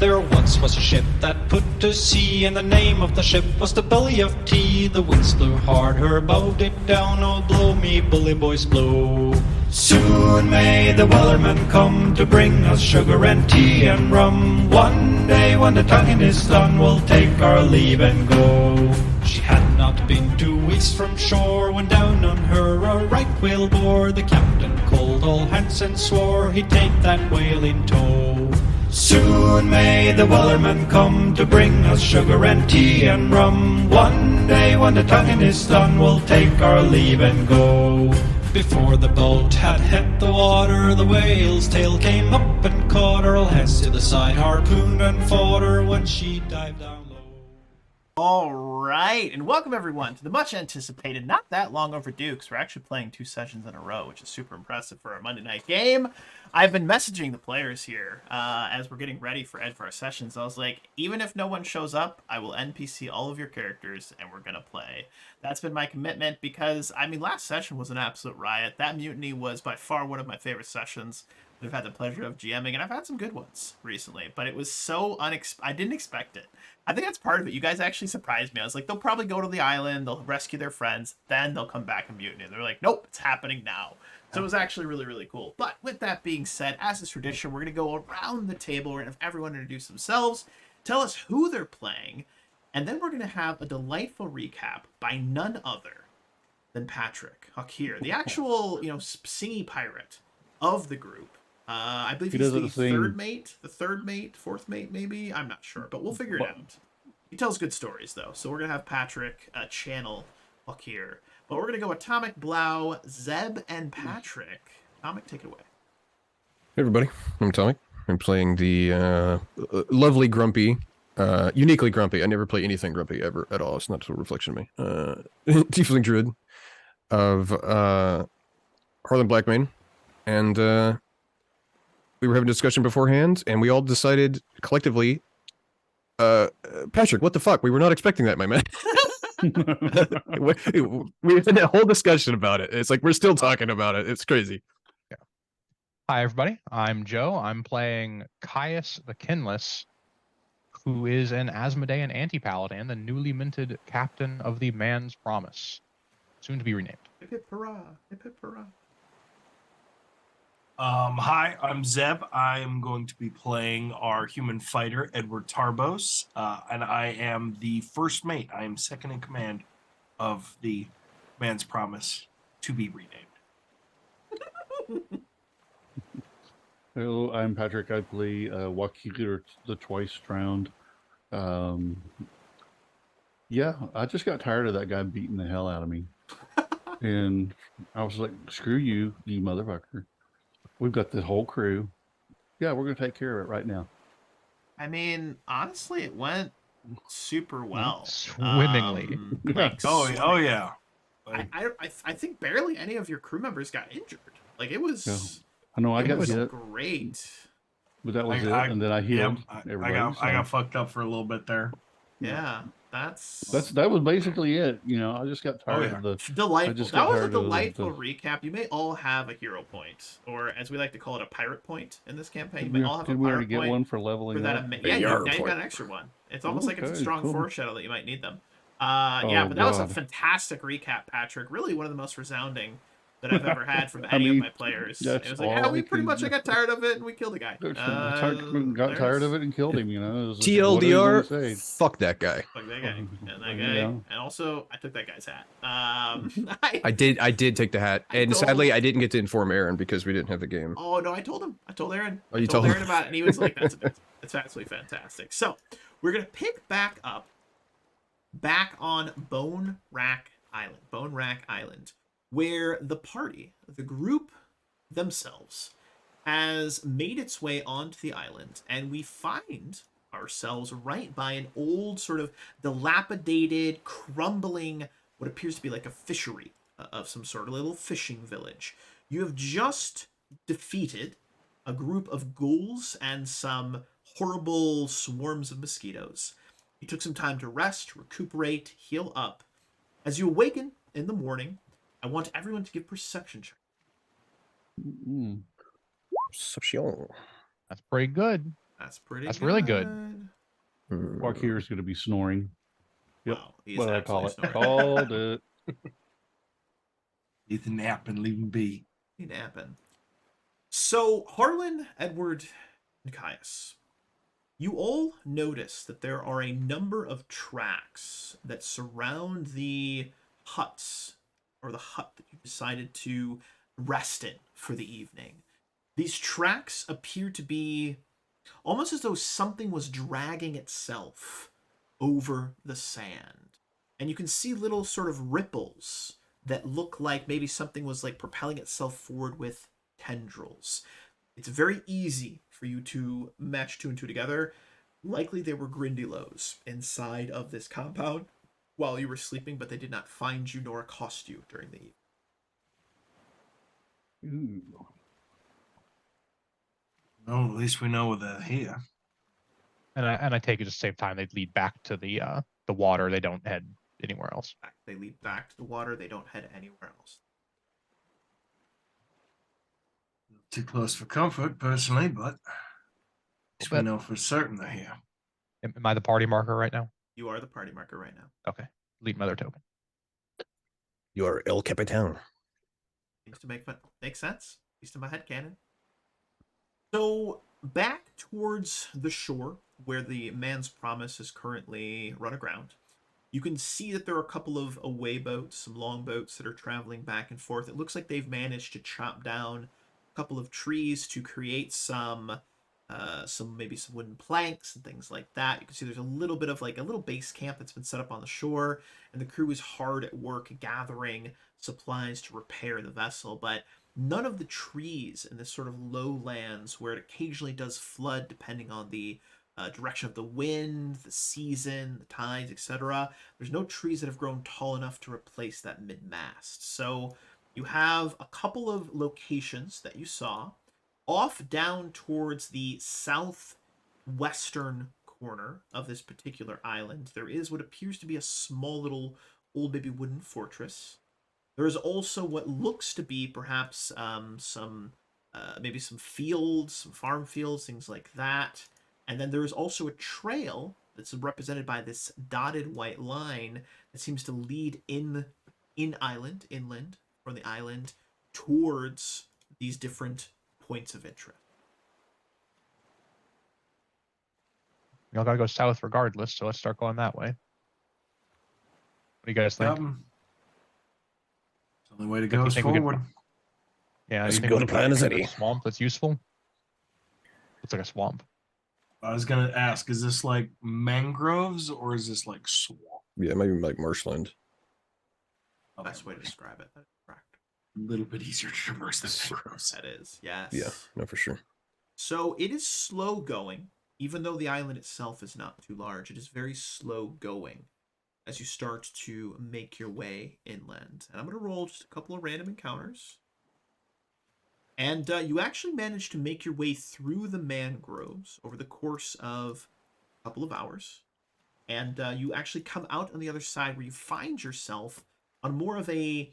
There once was a ship that put to sea, and the name of the ship was the Belly of Tea. The winds blew hard, her bow it down, oh blow me bully boys blow. Soon may the wellerman come to bring us sugar and tea and rum. One day when the tonguing is done, we'll take our leave and go. She had not been 2 weeks from shore when down on her a right whale bore. The captain called all hands and swore he'd take that whale in tow. Soon may the wellerman come to bring us sugar and tea and rum. One day when the tonguing is done, we'll take our leave and go. Before the boat had hit the water, the whale's tail came up and caught her. All hands to the side, harpooned and fought her when she dived down low. All right, and welcome everyone to the much anticipated, not that long overdue, because we're actually playing 2 sessions in a row, which is super impressive for our Monday night game. I've been messaging the players here as we're getting ready for our sessions. I was like, even if no one shows up, I will NPC all of your characters and we're going to play. That's been my commitment because, I mean, last session was an absolute riot. That Mutiny was by far one of my favorite sessions that I've had the pleasure of GMing, and I've had some good ones recently, but it was so I didn't expect it. I think that's part of it. You guys actually surprised me. I was like, they'll probably go to the island, they'll rescue their friends, then they'll come back and mutiny. And they're like, nope, it's happening now. So it was actually really, really cool. But with that being said, as is tradition, we're going to go around the table. We're going to have everyone introduce themselves, tell us who they're playing, and then we're going to have a delightful recap by none other than Patrick Hakir, the actual, singy pirate of the group. I believe he's the third mate, fourth mate, maybe. I'm not sure, but we'll figure it out. He tells good stories, though, so we're going to have Patrick channel Hakir. But we're going to go Atomic, Blau, Zeb, and Patrick. Atomic, take it away. Hey everybody, I'm Atomic. I'm playing the lovely Grumpy, uniquely Grumpy. I never play anything Grumpy ever at all. It's not a reflection of me. Tiefling Druid of Harlan Blackmane. And we were having a discussion beforehand, and we all decided collectively, Patrick, what the fuck? We were not expecting that, my man. we had a whole discussion about it. It's like we're still talking about it. It's crazy. Yeah. Hi everybody, I'm Joe. I'm playing Caius the Kinless, who is an Asmodean anti-paladin, the newly minted captain of the Man's Promise, soon to be renamed. Hip hip hurrah! Hip hip hurrah! Hi, I'm Zeb. I'm going to be playing our human fighter, Edward Tarbos, and I am the first mate. I am second in command of the Man's Promise to be renamed. Hello, I'm Patrick. I play Wakir the Twice Drowned. Yeah, I just got tired of that guy beating the hell out of me. And I was like, screw you, you motherfucker. We've got the whole crew. Yeah, we're going to take care of it right now. I mean, honestly, it went super well. Swimmingly. Oh yeah. Like, I think barely any of your crew members got injured. Like, it was... Yeah. I know I got hit. Great. But that was it, and then I healed. I got fucked up for a little bit there. Yeah, that was basically it. I just got tired of the delightful. That was a delightful recap. You may all have a hero point, or as we like to call it, a pirate point in this campaign. You may all have a pirate point. Did we already get one for leveling up? Yeah, now you got an extra one. It's almost like it's a strong foreshadow that you might need them. Yeah, but that was a fantastic recap, Patrick. Really one of the most resounding that I've ever had from any of my players. It was like, we pretty much got tired of it and we killed a guy. Got tired of it and killed him, TLDR, fuck that guy. Fuck that guy. And that guy. Yeah. And also, I took that guy's hat. I did take the hat. And sadly, I didn't get to inform Aaron because we didn't have the game. Oh, no, I told him. I told Aaron. Oh, you told Aaron about it, and he was like, that's absolutely fantastic. So, we're going to pick back up on Bonewrack Island. Where the party, the group themselves, has made its way onto the island, and we find ourselves right by an old, sort of dilapidated, crumbling, what appears to be like a fishery of some sort, a little fishing village. You have just defeated a group of ghouls and some horrible swarms of mosquitoes. You took some time to rest, recuperate, heal up. As you awaken in the morning, I want everyone to give perception check. Perception. That's pretty good. That's pretty That's really good. Wakir's going to be snoring. Yep. Wow, he's What do I call it? absolutely Called it. Leave the nap and leave him be. Ain't happen. So, Harlan, Edward, and Caius, you all notice that there are a number of tracks that surround the huts, or the hut that you decided to rest in for the evening. These tracks appear to be almost as though something was dragging itself over the sand. And you can see little sort of ripples that look like maybe something was like propelling itself forward with tendrils. It's very easy for you to match two and two together. Likely they were Grindylows inside of this compound while you were sleeping, but they did not find you nor accost you during the evening. Ooh. Well, at least we know they're here. And I take it to save time. They lead back to the water. They don't head anywhere else. They lead back to the water. They don't head anywhere else. Too close for comfort, personally, but at least we But- know for certain they're here. Am I the party marker right now? You are the party marker right now. Okay. Lead mother token. You are El Capitan. Seems to make sense, at least in my headcanon. So, back towards the shore, where the man's promise is currently run aground, you can see that there are a couple of away boats, some longboats that are traveling back and forth. It looks like they've managed to chop down a couple of trees to create some maybe some wooden planks and things like that. You can see there's a little bit of like a little base camp that's been set up on the shore, and the crew is hard at work gathering supplies to repair the vessel. But none of the trees in this sort of lowlands, where it occasionally does flood depending on the direction of the wind, the season, the tides, etc. There's no trees that have grown tall enough to replace that mid-mast. So you have a couple of locations that you saw off down towards the southwestern corner of this particular island. There is what appears to be a small little old baby wooden fortress. There is also what looks to be perhaps maybe some fields, some farm fields, things like that. And then there is also a trail that's represented by this dotted white line that seems to lead inland from the island towards these different points of interest. We all gotta go south regardless, so let's start going that way. What do you guys think? The only way to Do you go is think we could- forward. Yeah, As you think good we a could plan as find a any. swamp that's useful? Looks like a swamp. I was gonna ask, is this like mangroves or is this like swamp? Yeah, maybe like marshland. Best way to describe it. That's correct. A little bit easier to traverse than mangroves. That is, yes. Yeah, no, for sure. So it is slow going, even though the island itself is not too large. It is very slow going as you start to make your way inland. And I'm going to roll just a couple of random encounters. And you actually manage to make your way through the mangroves over the course of a couple of hours. And you actually come out on the other side where you find yourself on more of a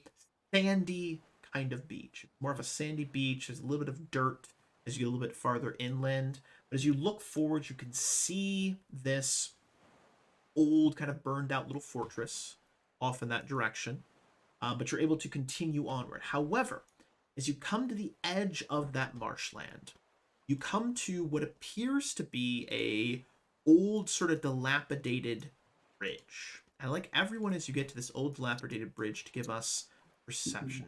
sandy kind of beach. More of a sandy beach. There's a little bit of dirt as you get a little bit farther inland. But as you look forward, you can see this old, kind of burned out little fortress off in that direction. But you're able to continue onward. However, as you come to the edge of that marshland, you come to what appears to be a old, sort of dilapidated bridge. And I'd like everyone, as you get to this old dilapidated bridge, to give us perception.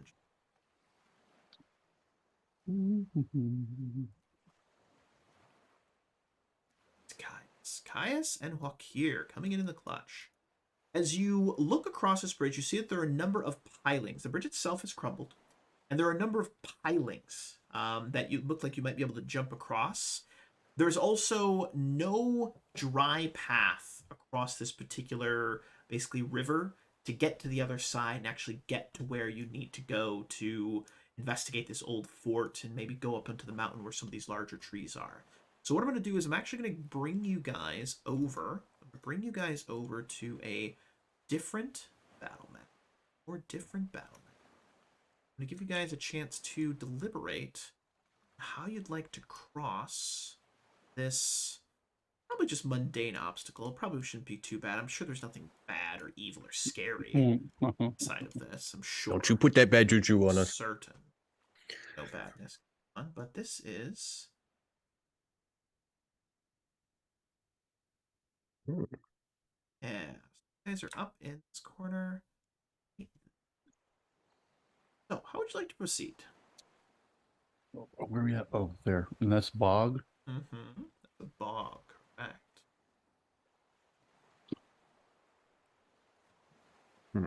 It's Caius and Wakir coming in the clutch. As you look across this bridge, you see that there are a number of pilings. The bridge itself has crumbled, and there are a number of pilings that you look like you might be able to jump across. There's also no dry path across this particular, basically, river to get to the other side and actually get to where you need to go to investigate this old fort and maybe go up into the mountain where some of these larger trees are. So what I'm going to do is I'm actually going to bring you guys over. To a different battle map. I'm going to give you guys a chance to deliberate how you'd like to cross this probably just mundane obstacle. It probably shouldn't be too bad. I'm sure there's nothing bad or evil or scary inside of this. I'm sure. Don't you put that bad juju on us. Certain. No badness. But this is. Hmm. Yeah. You guys are up in this corner. So, how would you like to proceed? Where are we at? Oh, there. And that's bog. Mm-hmm. The bog, correct. Hmm.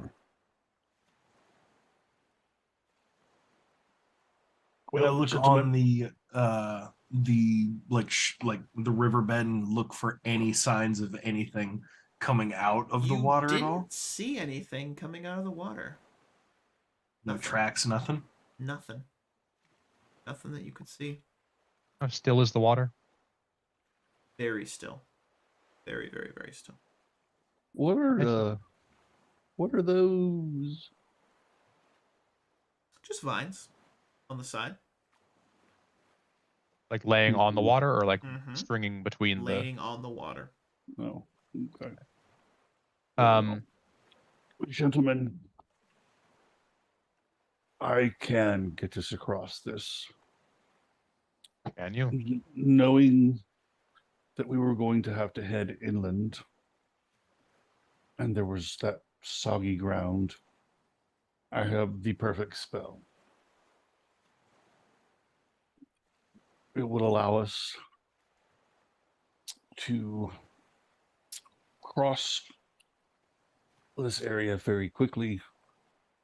When I Well, look on the like the riverbed and look for any signs of anything coming out of the You water didn't at all? see anything coming out of the water. No Nothing. tracks, nothing. Nothing. Nothing that you could see. How still is the water? Very still. Very, very, very still. What are those? Just vines on the side. Like laying on the water, or like Mhm. stringing between Laying on the water. Oh, okay. the? Gentlemen, I can get us across this. Can you? Knowing that we were going to have to head inland, and there was that soggy ground, I have the perfect spell. It would allow us to cross this area very quickly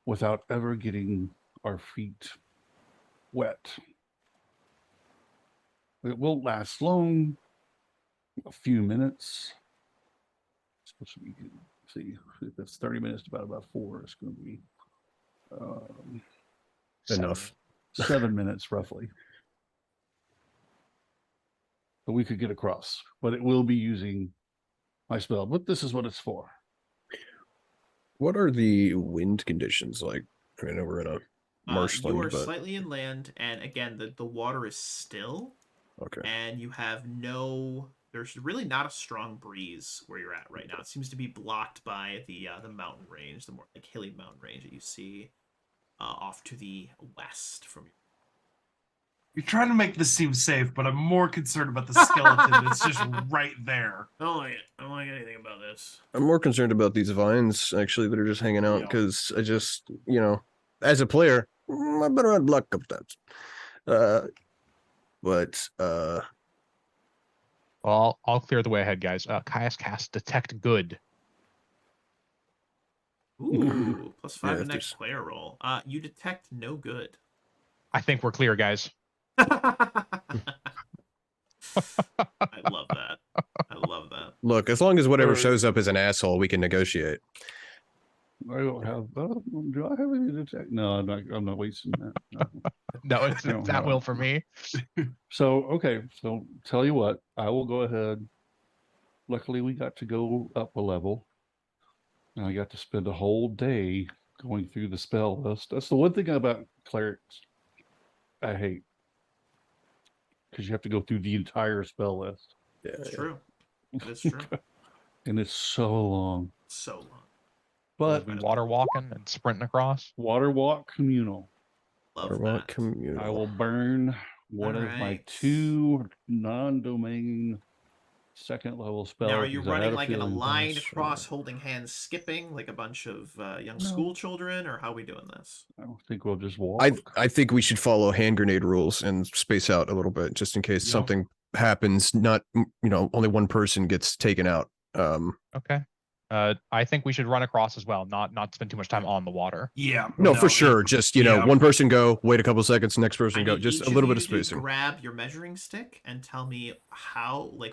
without ever getting our feet wet. It won't last long, a few minutes. Supposed to be, see, if it's 30 minutes, about 4, it's going to be Enough. 7 minutes roughly. But we could get across, but it will be using my spell. But this is what it's for. What are the wind conditions like? I know we're in a You marshland, are but slightly inland, and again, the water is still, okay. and you have no. There's really not a strong breeze where you're at right now. It seems to be blocked by the mountain range, the more like hilly mountain range that you see off to the west from you. You're trying to make this seem safe, but I'm more concerned about the skeleton that's just right there. I don't like it. I don't like anything about this. I'm more concerned about these vines actually that are just hanging out Yeah. because I just, as a player, I've been around block a couple times. But Well, I'll clear the way ahead, guys. Caius cast Detect Good. Ooh, plus 5 Yeah, the if next there's- player roll. You detect no good. I think we're clear, guys. I love that. I love that. look, as long as whatever Alright. shows up as an asshole, we can negotiate. I don't have. Do I have any detect? No, I'm not wasting that. No. No, it's No, that no. will for me. So okay, so tell you what, I will go ahead. Luckily, we got to go up a level, and I got to spend a whole day going through the spell list. That's the one thing about clerics I hate, because you have to go through the entire spell list, Yeah, It's true. That is true. and it's so long. So long. But We water walking and sprinting across. water walk communal. Love Waterwalk that. communal. I will burn one of my Alright. 2 non-domain second level spells. Now, are you because I had running like in a feeling- line that's across, holding hands, skipping like a bunch of young No. school children, or how are we doing this? I don't think we'll just walk. I think we should follow hand grenade rules and space out a little bit just in case Yep. something happens. Not only one person gets taken out. Okay. I think we should run across as well, not spend too much time on the water. Yeah. No, for sure. it- Just yeah. one person go, wait a couple seconds, next person I go. need Just each a little you bit of to spacing. grab your measuring stick and tell me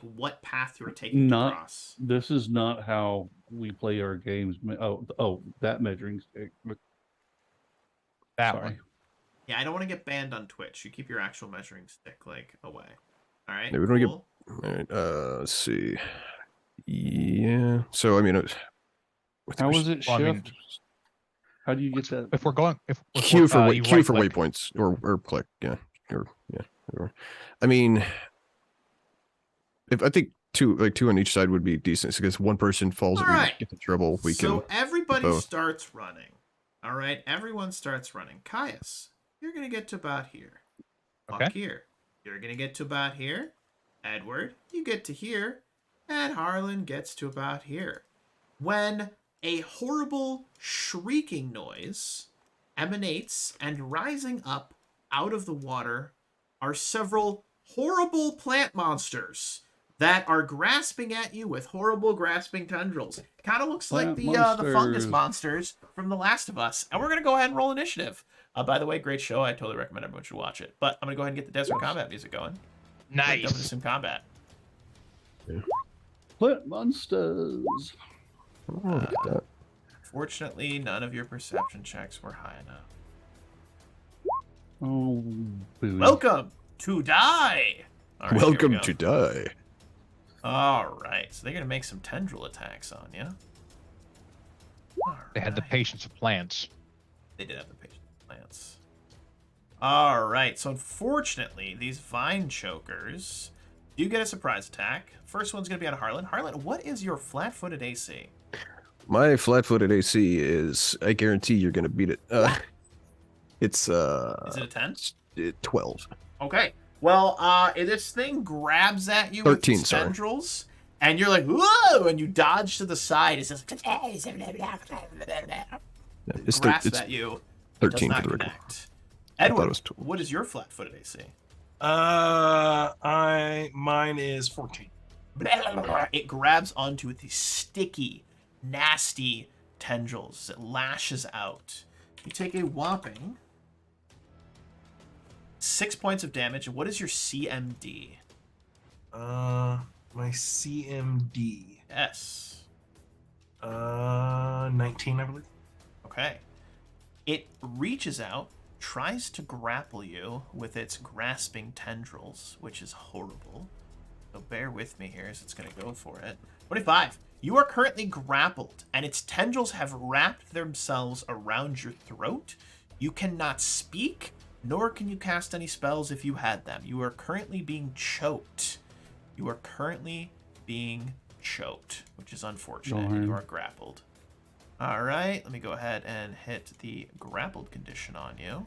what path you're taking Not- to cross. This is not how we play our games. Oh, that measuring stick. That Sorry. one. Yeah, I don't want to get banned on Twitch. You keep your actual measuring stick like away. All right. Yeah, we don't get- cool. All right, let's see. Yeah. So I mean, How is it Well, I mean- shift? How do you get that? If we're going, if Q for you Q for right-click. waypoints or click, yeah, or yeah. Whatever. I mean, if I think two on each side would be decent because one person falls All right. gets in trouble. We So can. everybody both. starts running. All right, everyone starts running. Caius, you're gonna get to about here. Okay. Here, you're gonna get to about here. Edward, you get to here, and Harlan gets to about here. When a horrible shrieking noise emanates, and rising up out of the water are several horrible plant monsters that are grasping at you with horrible grasping tendrils. Kind of looks like the fungus monsters from The Last of Us. And we're going to go ahead and roll initiative. By the way, great show. I totally recommend everyone should watch it. But I'm going to go ahead and get the desert combat music going. Jump into some combat. Plant monsters. Oh, look at that. Fortunately, none of your perception checks were high enough. Oh, boo. Welcome to die. All right, Welcome to die. All right, so they're gonna make some tendril attacks on you. They had the patience of plants. They did have the patience of plants. All right, so unfortunately, these vine chokers do get a surprise attack. First one's gonna be on Harlan. Harlan, what is your flat-footed AC? My flat-footed AC is. I guarantee you're gonna beat it. It's Is it a 10? 12. Okay. Well, this thing grabs at you 13, with its sorry. tendrils, and you're like, whoa, and you dodge to the side. It says, It's grasps it's at you. 13 does for not the record. connect. I thought it Edward, was 12. what is your flat-footed AC? Mine is 14. It grabs onto these sticky, nasty tendrils. It lashes out. You take a whopping 6 points of damage. And what is your CMD? My CMD. Yes. 19, I believe. Okay. It reaches out, tries to grapple you with its grasping tendrils, which is horrible. So bear with me here as it's going to go for it. 25. You are currently grappled, and its tendrils have wrapped themselves around your throat. You cannot speak, nor can you cast any spells if you had them. You are currently being choked. You are currently being choked, which is unfortunate. And you are grappled. All right, let me go ahead and hit the grappled condition on you.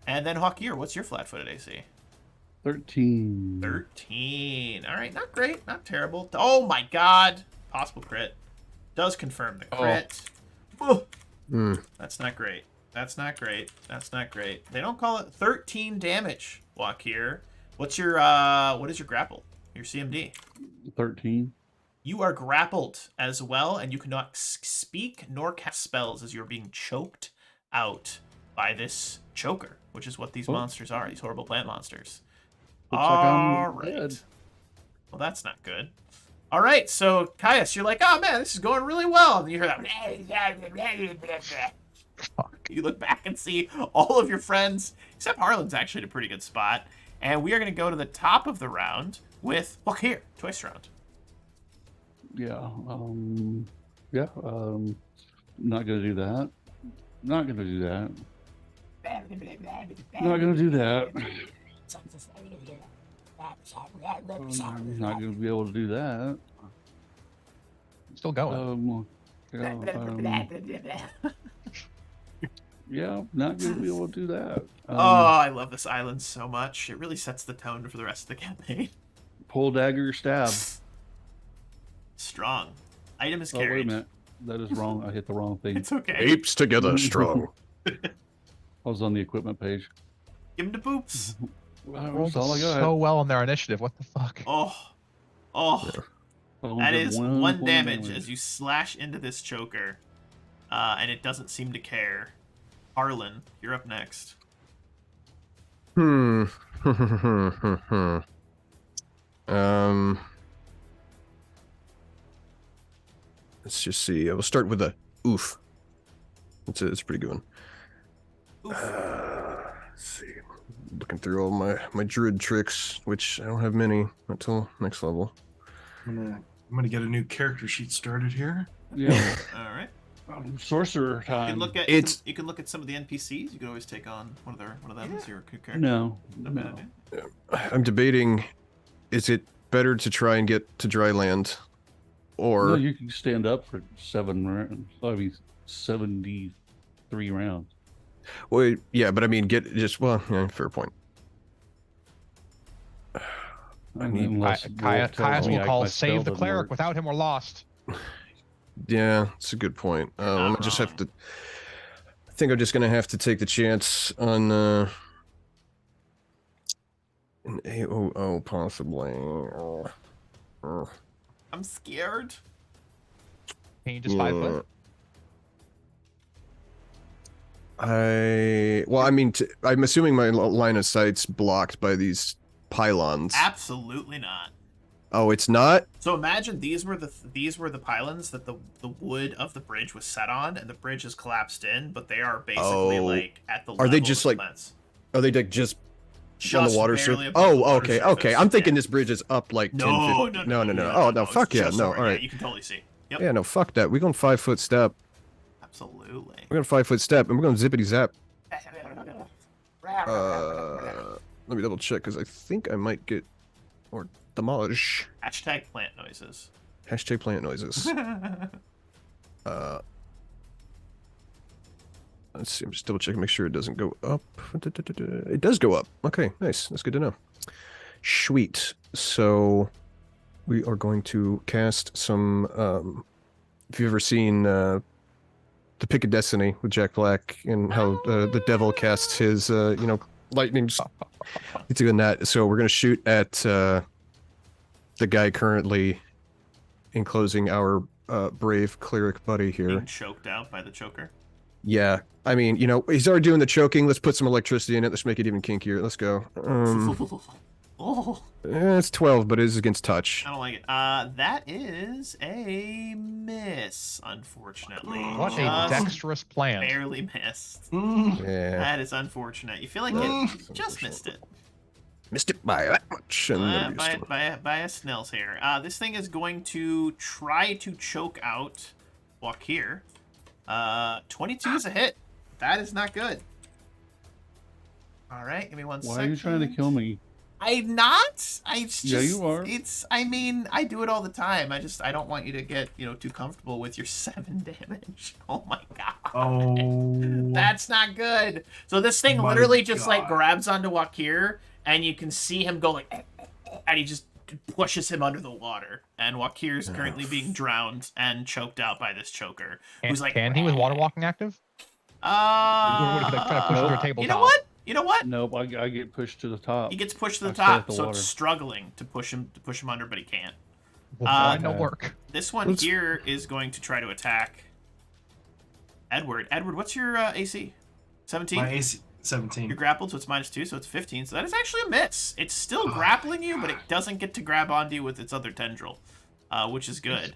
And then Hawkier, what's your flat-footed AC? 13. 13. All right, not great, not terrible. Oh my god. Possible crit. Does confirm the crit. Oh. That's not great. That's not great. That's not great. They don't call it 13 damage, Hawkier. What is your grapple? Your CMD? 13. You are grappled as well, and you cannot speak nor cast spells as you're being choked out by this choker, which is what these monsters are, these horrible plant monsters. Looks like I'm right. dead. Well, that's not good. All right, so Caius, you're like, oh man, this is going really well. And you hear that. You look back and see all of your friends, except Harlan's actually in a pretty good spot. And we are going to go to the top of the round with, look here, twice round. Yeah. Not gonna do that. Not gonna do that. Not gonna do that. I'm not gonna be able to do that. Still going. Yeah, not gonna be able to do that. Oh, I love this island so much. It really sets the tone for the rest of the campaign. Pull dagger stab. Strong. Item is Oh, carried. wait a minute. That is wrong. I hit the wrong thing. It's okay. Apes together strong. I was on the equipment page. Give him the boops. That's all I got. So well on their initiative. What the fuck? Oh. That is one damage as you slash into this choker. And it doesn't seem to care. Harlan, you're up next. Let's just see. I will start with a oof. It's a pretty good one. Let's see. Looking through all my druid tricks, which I don't have many until next level. I'm gonna get a new character sheet started here. Yeah. All right. Sorcerer You time. can look at you can look at some of the NPCs. You can always take on one of them as your character. No. Not a bad idea. I'm debating, is it better to try and get to dry land, or No, you can stand up for 7 rounds. I mean, 73 rounds. well, yeah, but I mean, yeah, fair point. I need, Unless Wolf tells Caius me will call my save spell the doesn't cleric. work. Without him, we're lost. yeah, it's a good point. You're I not just wrong. have to. I think I'm just gonna have to take the chance on an AOO possibly. I'm scared. Can you just 5-foot? Well, I mean, I'm assuming my line of sight's blocked by these pylons. Absolutely not. Oh, it's not? So imagine these were the pylons that the wood of the bridge was set on, and the bridge has collapsed in, but they are basically Oh. like at the Are level they of just the like plants. Are they like just on Just the water barely surface? above the Oh, water okay, surface. okay. I'm thinking Yeah. this bridge is up like 10 No, feet. no. Oh, no, it's fuck yeah, just no, over. all Yeah, right. you can totally see. Yep. Yeah, no, fuck that. We're going 5-foot step. Absolutely. We're going 5-foot step, and we're going zippity zap. Let me double check, because I think I might get or demolish. Hashtag plant noises. Hashtag plant noises. Let's see, I'm just double checking, make sure it doesn't go up. It does go up. Okay, nice. That's good to know. Sweet. So we are going to cast some if you've ever seen The Pick of Destiny with Jack Black and how the devil casts his lightning. It's doing that. So we're gonna shoot at the guy currently enclosing our brave cleric buddy here. Being choked out by the choker. Yeah, I mean, he's already doing the choking. Let's put some electricity in it. Let's make it even kinkier. Let's go. Oh, It's 12, but it is against touch. I don't like it. That is a miss, unfortunately. What a dexterous plan. Barely missed. Yeah, That is unfortunate. You feel like it just missed it. missed it by that much. And By a snail's hair. This thing is going to try to choke out Wakir. 22 is a hit. That is not good. All right, give me one second. Why are you trying to kill me? I'm not. Yeah, you are. I mean, I do it all the time. I don't want you to get, too comfortable with your 7 damage. Oh my god. Oh. That's not good. So this thing My literally just like God. grabs onto Wakir, and you can see him go like, and he just pushes him under the water. And Wakir is currently being drowned and choked out by this choker, who's like, Can he with water walking active? Or would he like try to push through a tabletop? You know what? Nope, I get pushed to the top. He gets pushed to the I stay at top, the so water. it's struggling to push him under, but he can't. Why no work? This one here is going to try to attack Edward. Edward, what's your AC? 17? My AC 17. You're grappled, so it's -2, so it's 15. So that is actually a miss. It's still grappling you, but it doesn't get to grab onto you with its other tendril, which is good.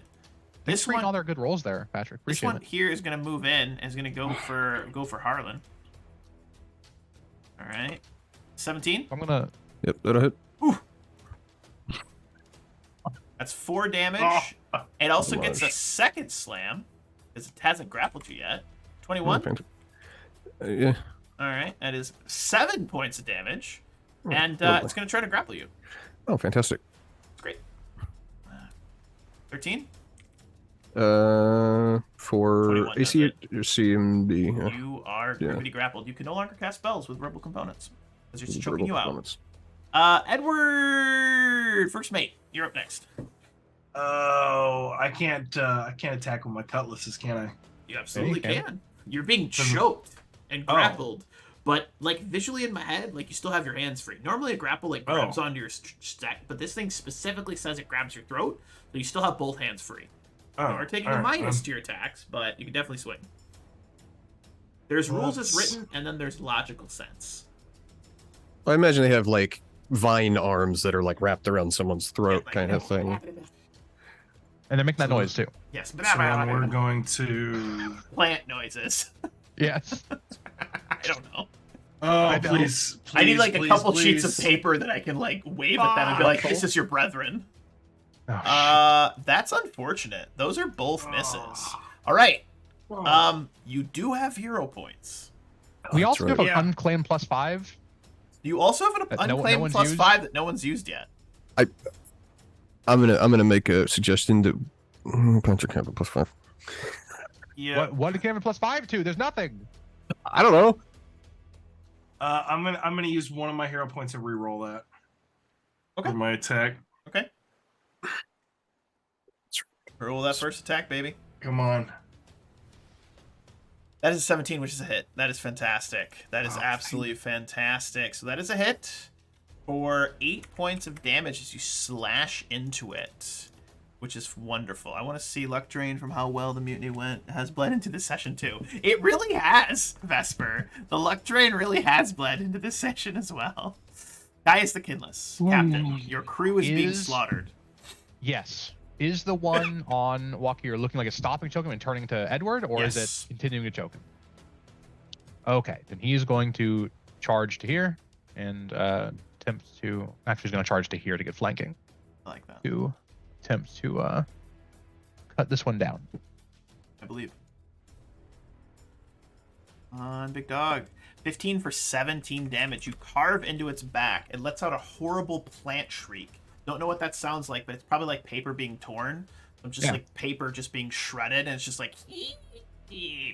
Thanks for reading all their good rolls there, Patrick. This Appreciate one it. here is going to move in and is going to go for Harlan. All right. 17? I'm gonna. Yep, that'll hit. That's 4 damage. It also gets a second slam, because it hasn't grappled you yet. 21? Yeah. All right. That is 7 points of damage. And lovely. it's going to try to grapple you. Oh, fantastic. It's great. 13? For 21 AC does or CMD. Yeah. You are gravity grappled. You can no longer cast spells with verbal components, because you're Verbal choking you out. components. Edward, first mate, you're up next. Oh, I can't attack with my cutlasses, can I? You absolutely Yeah, you can. You're being choked and grappled, but like visually in my head, like you still have your hands free. Normally a grapple like grabs onto your stack, but this thing specifically says it grabs your throat, so you still have both hands free. Oh, You are taking all a right, minus to your attacks, but you can definitely swing. There's rules as written, and then there's logical sense. I imagine they have like vine arms that are like wrapped around someone's throat, kind of thing. And they're making that noise too. Yes, So then we're going to. plant noises. Yes. I don't know. Oh, I know. please! I need like please, a couple please. sheets of paper that I can like wave at them and be like, "This is your brethren." Oh, That's unfortunate. Those are both misses. All right. You do have hero points. we also right. have an Yeah. unclaimed +5. You also have an That no unclaimed one's +5 used? that no one's used yet. I'm gonna make a suggestion that Puncher can't have a +5. Yeah. What can you have a +5 to? There's nothing. I don't know. I'm gonna use one of my hero points and re-roll that. Okay. For my attack. Okay. Roll that first attack, baby. Come on. That is a 17, which is a hit. That is fantastic. That is Oh, absolutely fantastic. So that is a hit for 8 points of damage as you slash into it, which is wonderful. I want to see luck drain from how well the mutiny has bled into this session too. It really has, Vesper. The luck drain really has bled into this session as well. Gaius the Kinless, Captain, your crew is being slaughtered. Yes. Is the one on Wakir looking like it's stopping choke him and turning to Edward, or is Yes. it continuing to choke him? Okay, then he is going to charge to here and attempt to. Actually, he's going to charge to here to get flanking. I like that. To attempt to cut this one down. I believe. On big dog. 15 for 17 damage. You carve into its back. It lets out a horrible plant shriek. Don't know what that sounds like, but it's probably like paper being torn. So just like paper just being shredded, and it's just like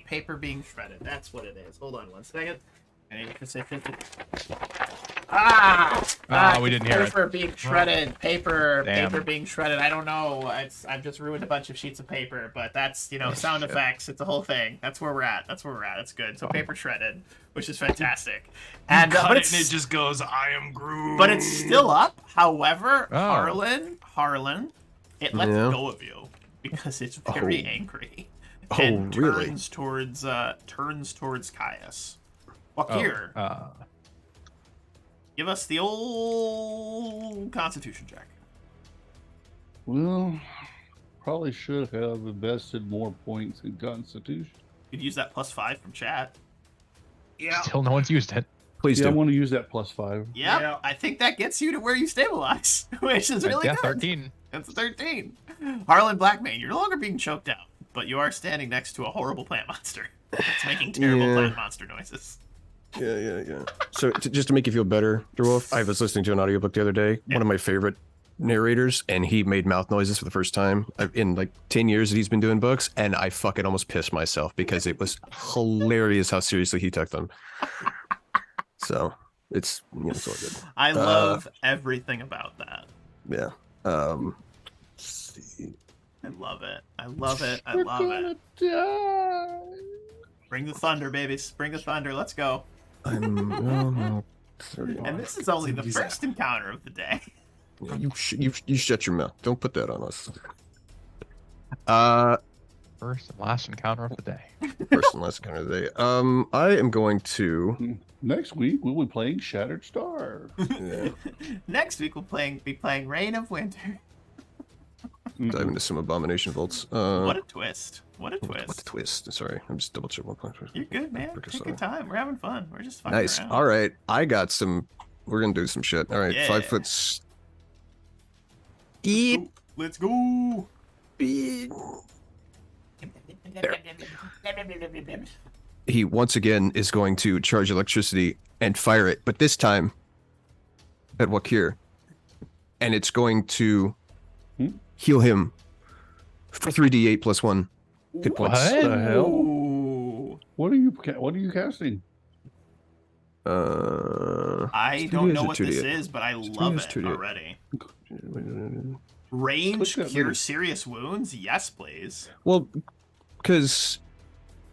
paper being shredded. That's what it is. Hold on 1 second. I need to say 50. We didn't hear it. Paper being shredded. Paper Damn. being shredded. I don't know. I've just ruined a bunch of sheets of paper, but that's, sound effects. It's a whole thing. That's where we're at. That's good. So paper shredded, which is fantastic. And Cut but it and it just goes, I am Groot. but it's still up. However, Oh. Harlan, it lets Yeah. go of you because it's very Oh. angry. Oh, And really? turns towards Caius. Wakir, give us the old Constitution check. Well, probably should have invested more points in Constitution. You could use that +5 from chat. Yeah. Still no one's used it. Please Yeah, I do. want to use that +5. Yep, Yeah. I think that gets you to where you stabilize, which is really Yeah, good. 13. That's a 13. Harlan Blackmane, you're no longer being choked out, but you are standing next to a horrible plant monster. It's making terrible Yeah. plant monster noises. Yeah. So just to make you feel better, Derwolf, I was listening to an audiobook the other day. Yeah. One of my favorite narrators, and he made mouth noises for the first time in like 10 years that he's been doing books, and I fucking almost pissed myself because it was hilarious how seriously he took them. So it's it's all good. I love everything about that. Yeah. Let's see. I love it. I love it. I We're love gonna it. die. Bring the thunder, babies. Bring the thunder. Let's go. No, 30. And this is only the He's first encounter of the day. You shut your mouth. Don't put that on us. First and last encounter of the day. First and last encounter of the day. I am going to. Next week we'll be playing Shattered Star. Yeah, Next week we'll be playing Reign of Winter. dive into some abomination vaults. What a twist. What a What twist. the twist? Sorry, I'm just double checking one point. You're good, man. Quicker, Take sorry. your time. We're having fun. We're just fucking Nice. around. All right, I got some. We're gonna do some shit. All right, Yeah. 5 foot. Eat. Let's go. He once again is going to charge electricity and fire it, but this time at Wakir, and it's going to heal him for 3d8 plus 1 hit points. What? The hell? Ooh. What are you casting? I It's don't 2D8 know or what this 2D8? is, but I It's love 2D8, it 2D8. already. Range Click that cure little- serious wounds? Yes, please. Well, because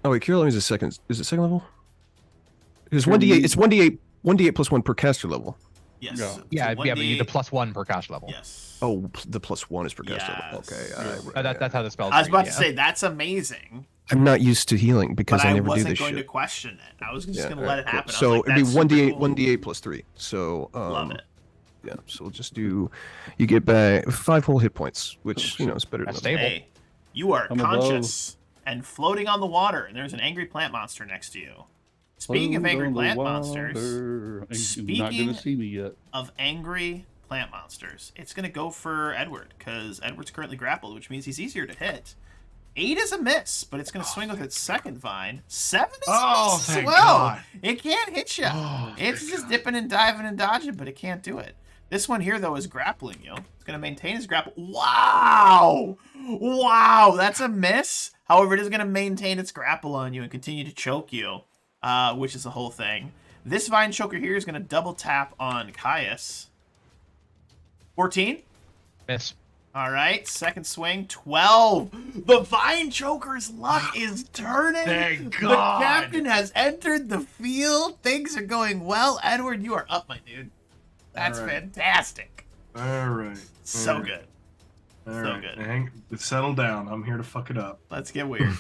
wait, cure level is a second. Is it second level? Because Cure 1d8. level- It's 1d8 plus 1 per caster level. Yes. Yeah. So Yeah, but you need the 1d8 +1 per cast level. Yes. Oh, the plus 1 is per caster level. Yes. Okay. Yeah. That's how the spell's I was about read, to say that's amazing, I'm not used to healing because but I I never do wasn't this going shit. to question it. I was just Yeah, going to alright, let it cool. happen. I So was like, it'd be that's 1d8, super cool. 1d8 plus 3. So Love it. Yeah. So we'll just do. You get back 5 whole hit points, which is better than That's nothing. stable. Hey, you are I'm above. conscious and floating on the water, and there's an angry plant monster next to you. Speaking of Float angry on the plant monsters, water. You're not speaking- gonna see me yet. of angry plant monsters, it's going to go for Edward, because Edward's currently grappled, which means he's easier to hit. 8 is a miss, but it's going to swing with its second vine. 7 is Oh, a miss as thank well. God. It can't hit you. Oh, It's thank just God. dipping and diving and dodging, but it can't do it. This one here, though, is grappling you. It's going to maintain his grapple. Wow! Wow, that's a miss. However, it is going to maintain its grapple on you and continue to choke you, which is the whole thing. This Vine Choker here is going to double tap on Caius. 14? Miss. All right, second swing, 12. The Vine Choker's luck is turning. Thank The God. captain has entered the field. Things are going well. Edward, you are up, my dude. That's All right. fantastic. All right. So All right. good. All So right. good. Settle down. I'm here to fuck it up. Let's get weird.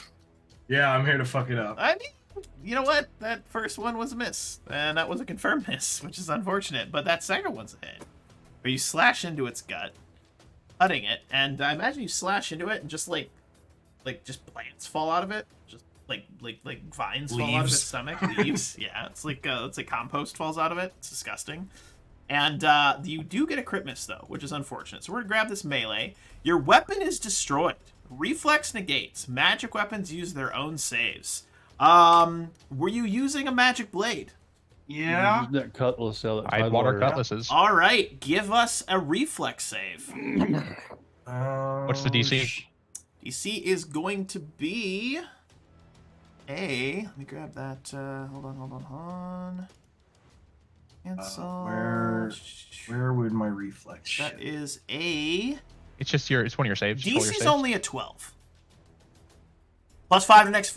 Yeah, I'm here to fuck it up. I mean, you know what? That first one was a miss, and that was a confirmed miss, which is unfortunate. But that second one's a hit, where you slash into its gut, cutting it, and I imagine you slash into it and just like just plants fall out of it, just like vines fall out of its Leaves. stomach, leaves. Yeah, it's like compost falls out of it. It's disgusting. And you do get a crit miss though, which is unfortunate. So we're gonna grab this melee. Your weapon is destroyed. Reflex negates. Magic weapons use their own saves. Were you using a magic blade? Yeah. Using that cutlass out. That Tidewater Tidewater. cutlasses. All right, give us a reflex save. What's the DC? DC is going to be a. Let me grab that. Hold on. Cancel. Where would my reflex? That shit? is a. It's one of your saves. Just roll your DC's saves. only a 12. +5 to next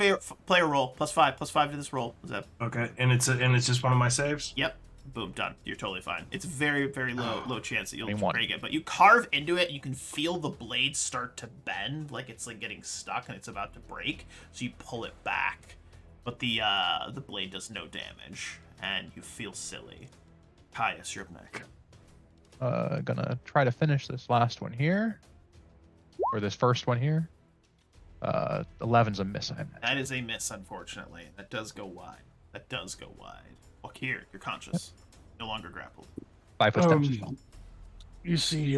player roll. +5 to this roll. Is that? Okay, and it's just one of my saves. Yep. Boom. Done. You're totally fine. It's very, very low chance that you'll Only one. break it. But you carve into it. You can feel the blade start to bend, like it's like getting stuck and it's about to break. So you pull it back, but the blade does no damage, and you feel silly. Caius, you're up next. Gonna try to finish this last one here, or this first one here. 11's a miss. I imagine. That is a miss, unfortunately. That does go wide. Look here. You're conscious. No longer grappled. 5 footsteps. as well. You see,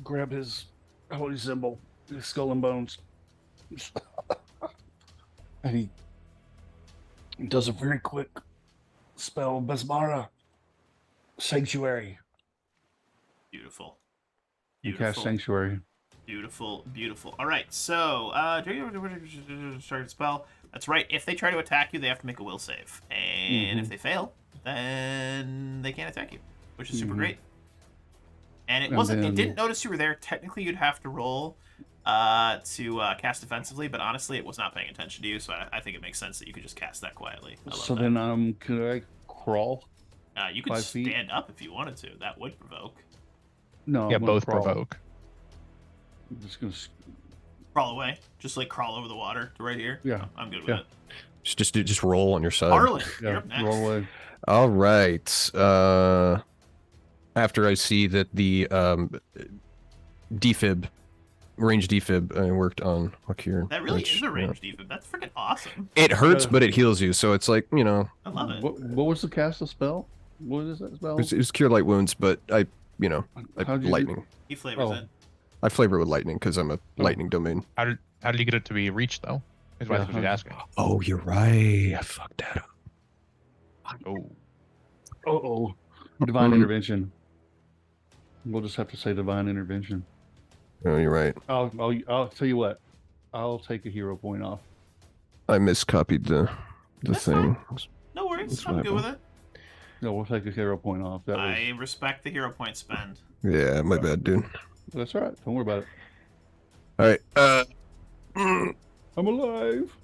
grab his holy symbol, his skull and bones, and he does a very quick spell, Besmara, Sanctuary. Beautiful. You cast Sanctuary. Beautiful. All right, so start spell. That's right. If they try to attack you, they have to make a will save, and if they fail, then they can't attack you, which is super great. And it wasn't. It didn't notice you were there. Technically, you'd have to roll to cast defensively, but honestly, it was not paying attention to you, so I think it makes sense that you could just cast that quietly. I love So that. then, could I crawl? You could 5 feet? stand up if you wanted to. That would provoke. No, Yeah, I'm gonna both crawl. provoke. I'm just gonna. Crawl away. Just like crawl over the water to right here. Yeah. I'm good with Yeah. it. Just roll on your side. Arlen, you're Yeah, up next. roll away. All right. After I see that the defib, range defib I worked on. Look here. That really which, is a range defib. That's freaking awesome. It hurts, Yeah. but it heals you. So it's like, I love it. What was the cast of spell? What is that spell? it's cure light wounds, but I How'd you do- lightning. He flavors Oh. it. I flavor it with lightning because I'm a lightning domain. How did you get it to be reached though? Is what I was asking. Oh, you're right. I fucked that up. Oh, Oh, divine intervention. We'll just have to say divine intervention. Oh, you're right. I'll tell you what. I'll take a hero point off. I miscopied the That's thing. No worries. That's I'm what good with it. No, we'll take a hero point off. That was, I respect the hero point spend. Yeah, my bad, dude. that's all right. Don't worry about it. All right. I'm alive.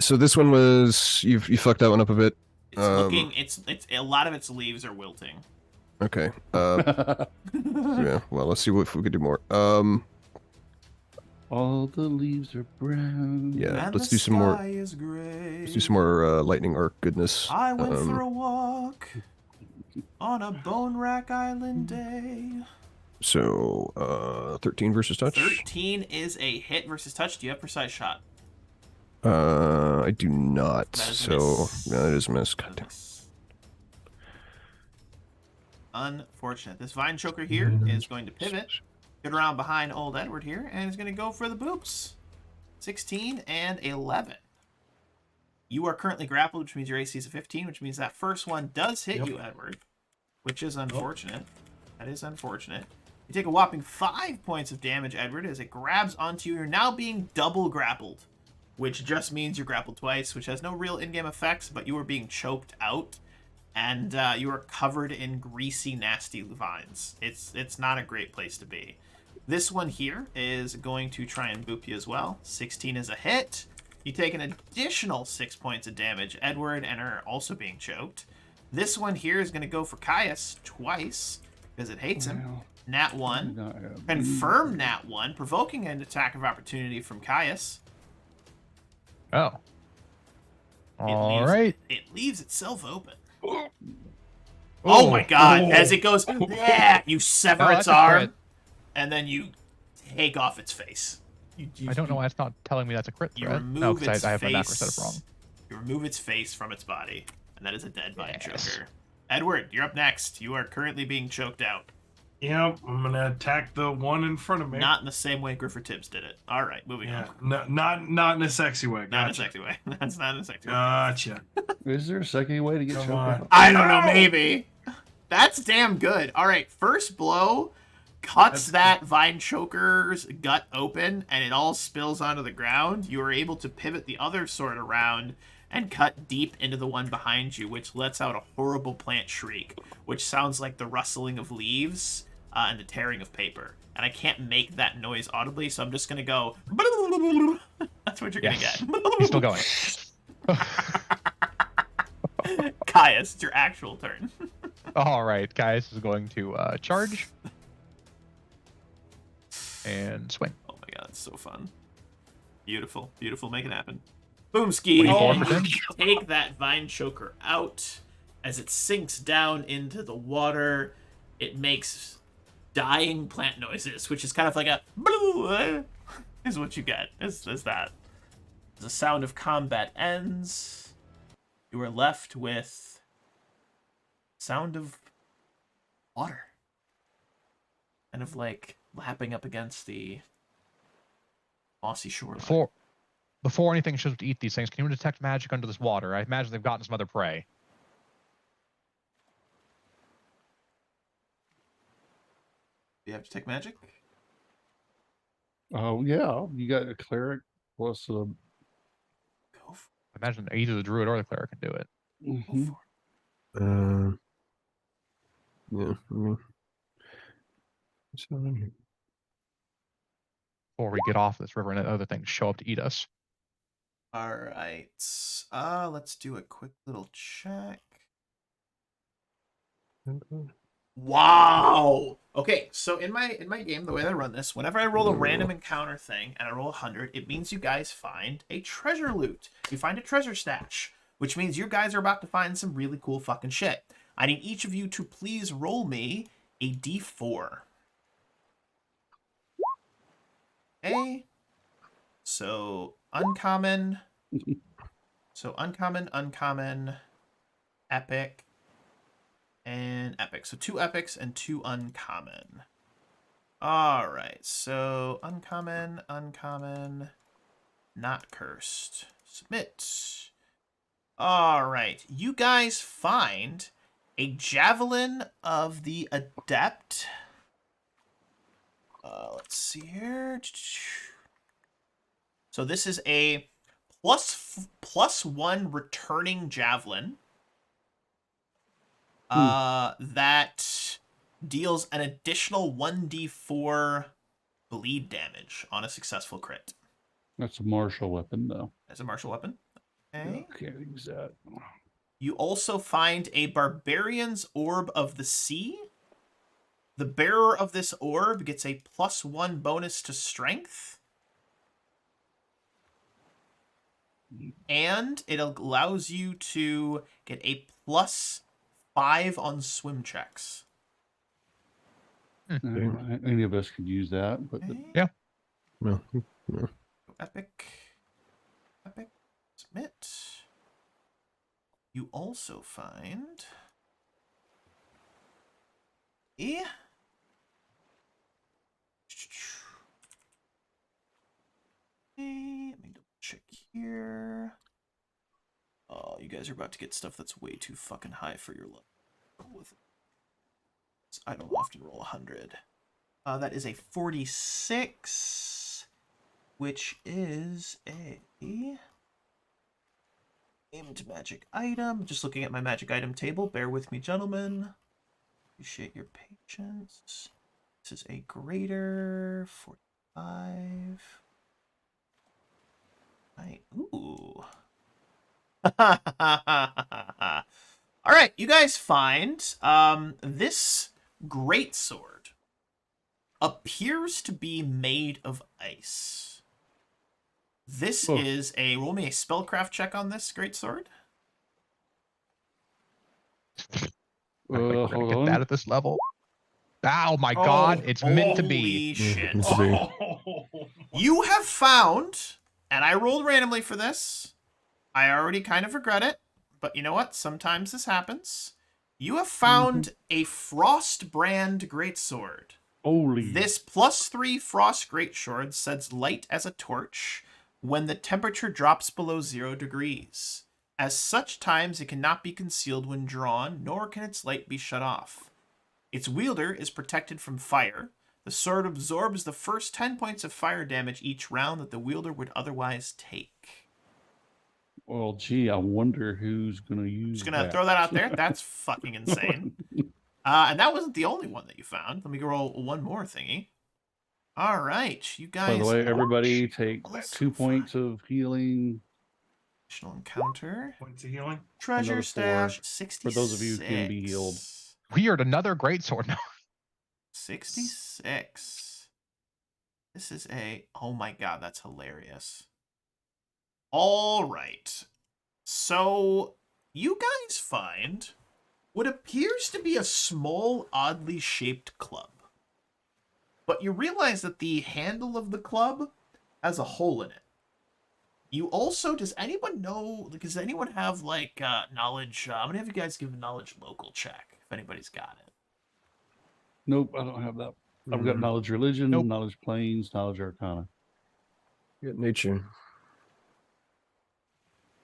So this one was you fucked that one up a bit. It's looking. It's a lot of its leaves are wilting. Okay. Yeah. Well, let's see if we could do more. All the leaves are brown. Yeah. And Let's the do some more. sky is gray. Let's do some more lightning arc goodness. I went for a walk on a Bonewrack Island day. So 13 versus touch. 13 is a hit versus touch. Do you have precise shot? I do not. That is a So miss. no, that is a miss. God damn. Unfortunate. This Vine Choker here is going to pivot, get around behind old Edward here, and is going to go for the boops. 16 and 11. You are currently grappled, which means your AC is a 15, which means that first one does hit you, Edward. which is unfortunate. That is unfortunate. You take a whopping 5 points of damage, Edward, as it grabs onto you. You're now being double grappled, which just means you're grappled twice, which has no real in-game effects, but you are being choked out, and you are covered in greasy, nasty vines. It's not a great place to be. This one here is going to try and boop you as well. 16 is a hit. You take an additional 6 points of damage, Edward, and are also being choked. This one here is going to go for Caius twice, because it hates him. Well, Nat 1. Confirm Nat 1, provoking an attack of opportunity from Caius. Oh. All right. It leaves itself open. Oh my god. Oh. As it goes, yeah, you sever Oh, its that's a crit. arm, and then you take off its face. I don't know why it's not telling me that's a crit You threat. remove No, its because I have my face. macro set up wrong. You remove its face from its body, and that is a dead vine Yes. choker. Edward, you're up next. You are currently being choked out. Yep, I'm gonna attack the one in front of me. Not in the same way Griffer Tibbs did it. All right, moving Yeah, on. no, not in a sexy way. Not in a Gotcha. sexy way. That's not in a sexy way. Gotcha. Is there a second way to get Come choked on. out? I don't know, maybe. That's damn good. All right, first blow cuts that vine choker's gut open, and it all spills onto the ground. You are able to pivot the other sword around and cut deep into the one behind you, which lets out a horrible plant shriek, which sounds like the rustling of leaves and the tearing of paper. And I can't make that noise audibly, so I'm just going to go... That's what you're going to Yes. get. He's still going. Caius, it's your actual turn. All right, guys is going to charge and swing. Oh my god, it's so fun. Beautiful. Beautiful. Make it happen. Boomski. 24 And for him. take that vine choker out. As it sinks down into the water, it makes dying plant noises, which is kind of like a is what you get. Is that. The sound of combat ends. You are left with sound of water. Kind of like lapping up against the mossy shoreline. Before anything shows up to eat these things, can you detect magic under this water? I imagine they've gotten some other prey. Do you have to take magic? Oh yeah, you got a cleric plus a. Go for I imagine either the druid or the cleric can do it. it. Go Mhm. for it. Yeah. I mean, it's not in here. Before we get off this river and other things show up to eat us. All right. Let's do a quick little check. Wow. Okay, so in my game, the way that I run this, whenever I roll a random encounter thing and I roll 100, it means you guys find a treasure loot. You find a treasure stash, which means you guys are about to find some really cool fucking shit. I need each of you to please roll me a d4. Okay. So uncommon. So uncommon, epic, and epic. So 2 epics and 2 uncommon. All right. So uncommon, not cursed. Submit. All right. You guys find a javelin of the adept. Let's see here. So this is a plus 1 returning javelin. That deals an additional 1d4 bleed damage on a successful crit. That's a martial weapon, though. As a martial weapon. Okay. Can't use that. You also find a barbarian's orb of the sea. The bearer of this orb gets a +1 bonus to strength. And it allows you to get a +5 on swim checks. Any of us could use that, but Okay. Well, Epic. Submit. You also find a let me double check here. Oh, you guys are about to get stuff that's way too fucking high for your level. With it. I don't often roll 100. That is a 46, which is a aimed magic item. Just looking at my magic item table. Bear with me, gentlemen. Appreciate your patience. This is a greater 45. Right. Ooh. All right, you guys find this greatsword appears to be made of ice. This is a roll me a spellcraft check on this greatsword. We're gonna Hold get on. that at this level. Oh my god, it's meant to Holy be. shit. Let's see. You have found, and I rolled randomly for this. I already kind of regret it, but you know what? Sometimes this happens. You have found a Frost brand greatsword. Holy. This +3 Frost greatsword sets light as a torch when the temperature drops below 0 degrees. As such times, it cannot be concealed when drawn, nor can its light be shut off. Its wielder is protected from fire. The sword absorbs the first 10 points of fire damage each round that the wielder would otherwise take. Well, gee, I wonder who's going to use Just gonna that. throw that out there. That's fucking insane. And that wasn't the only one that you found. Let me go roll one more thingy. All right, you guys. By the way, everybody take Let's 2 points of healing. Additional encounter. Points of healing. Treasure Another 4 stash. 66. for those of you who can be healed. Weird, another great sword now. 66. This is a... Oh my god, that's hilarious. All right. So, you guys find what appears to be a small, oddly shaped club. But you realize that the handle of the club has a hole in it. You also... Does anyone know... Does anyone have, like, knowledge... I'm going to have you guys give a knowledge local check, if anybody's got it. Nope, I don't have that. I've got knowledge religion, Nope. knowledge planes, knowledge arcana. Yeah, nature.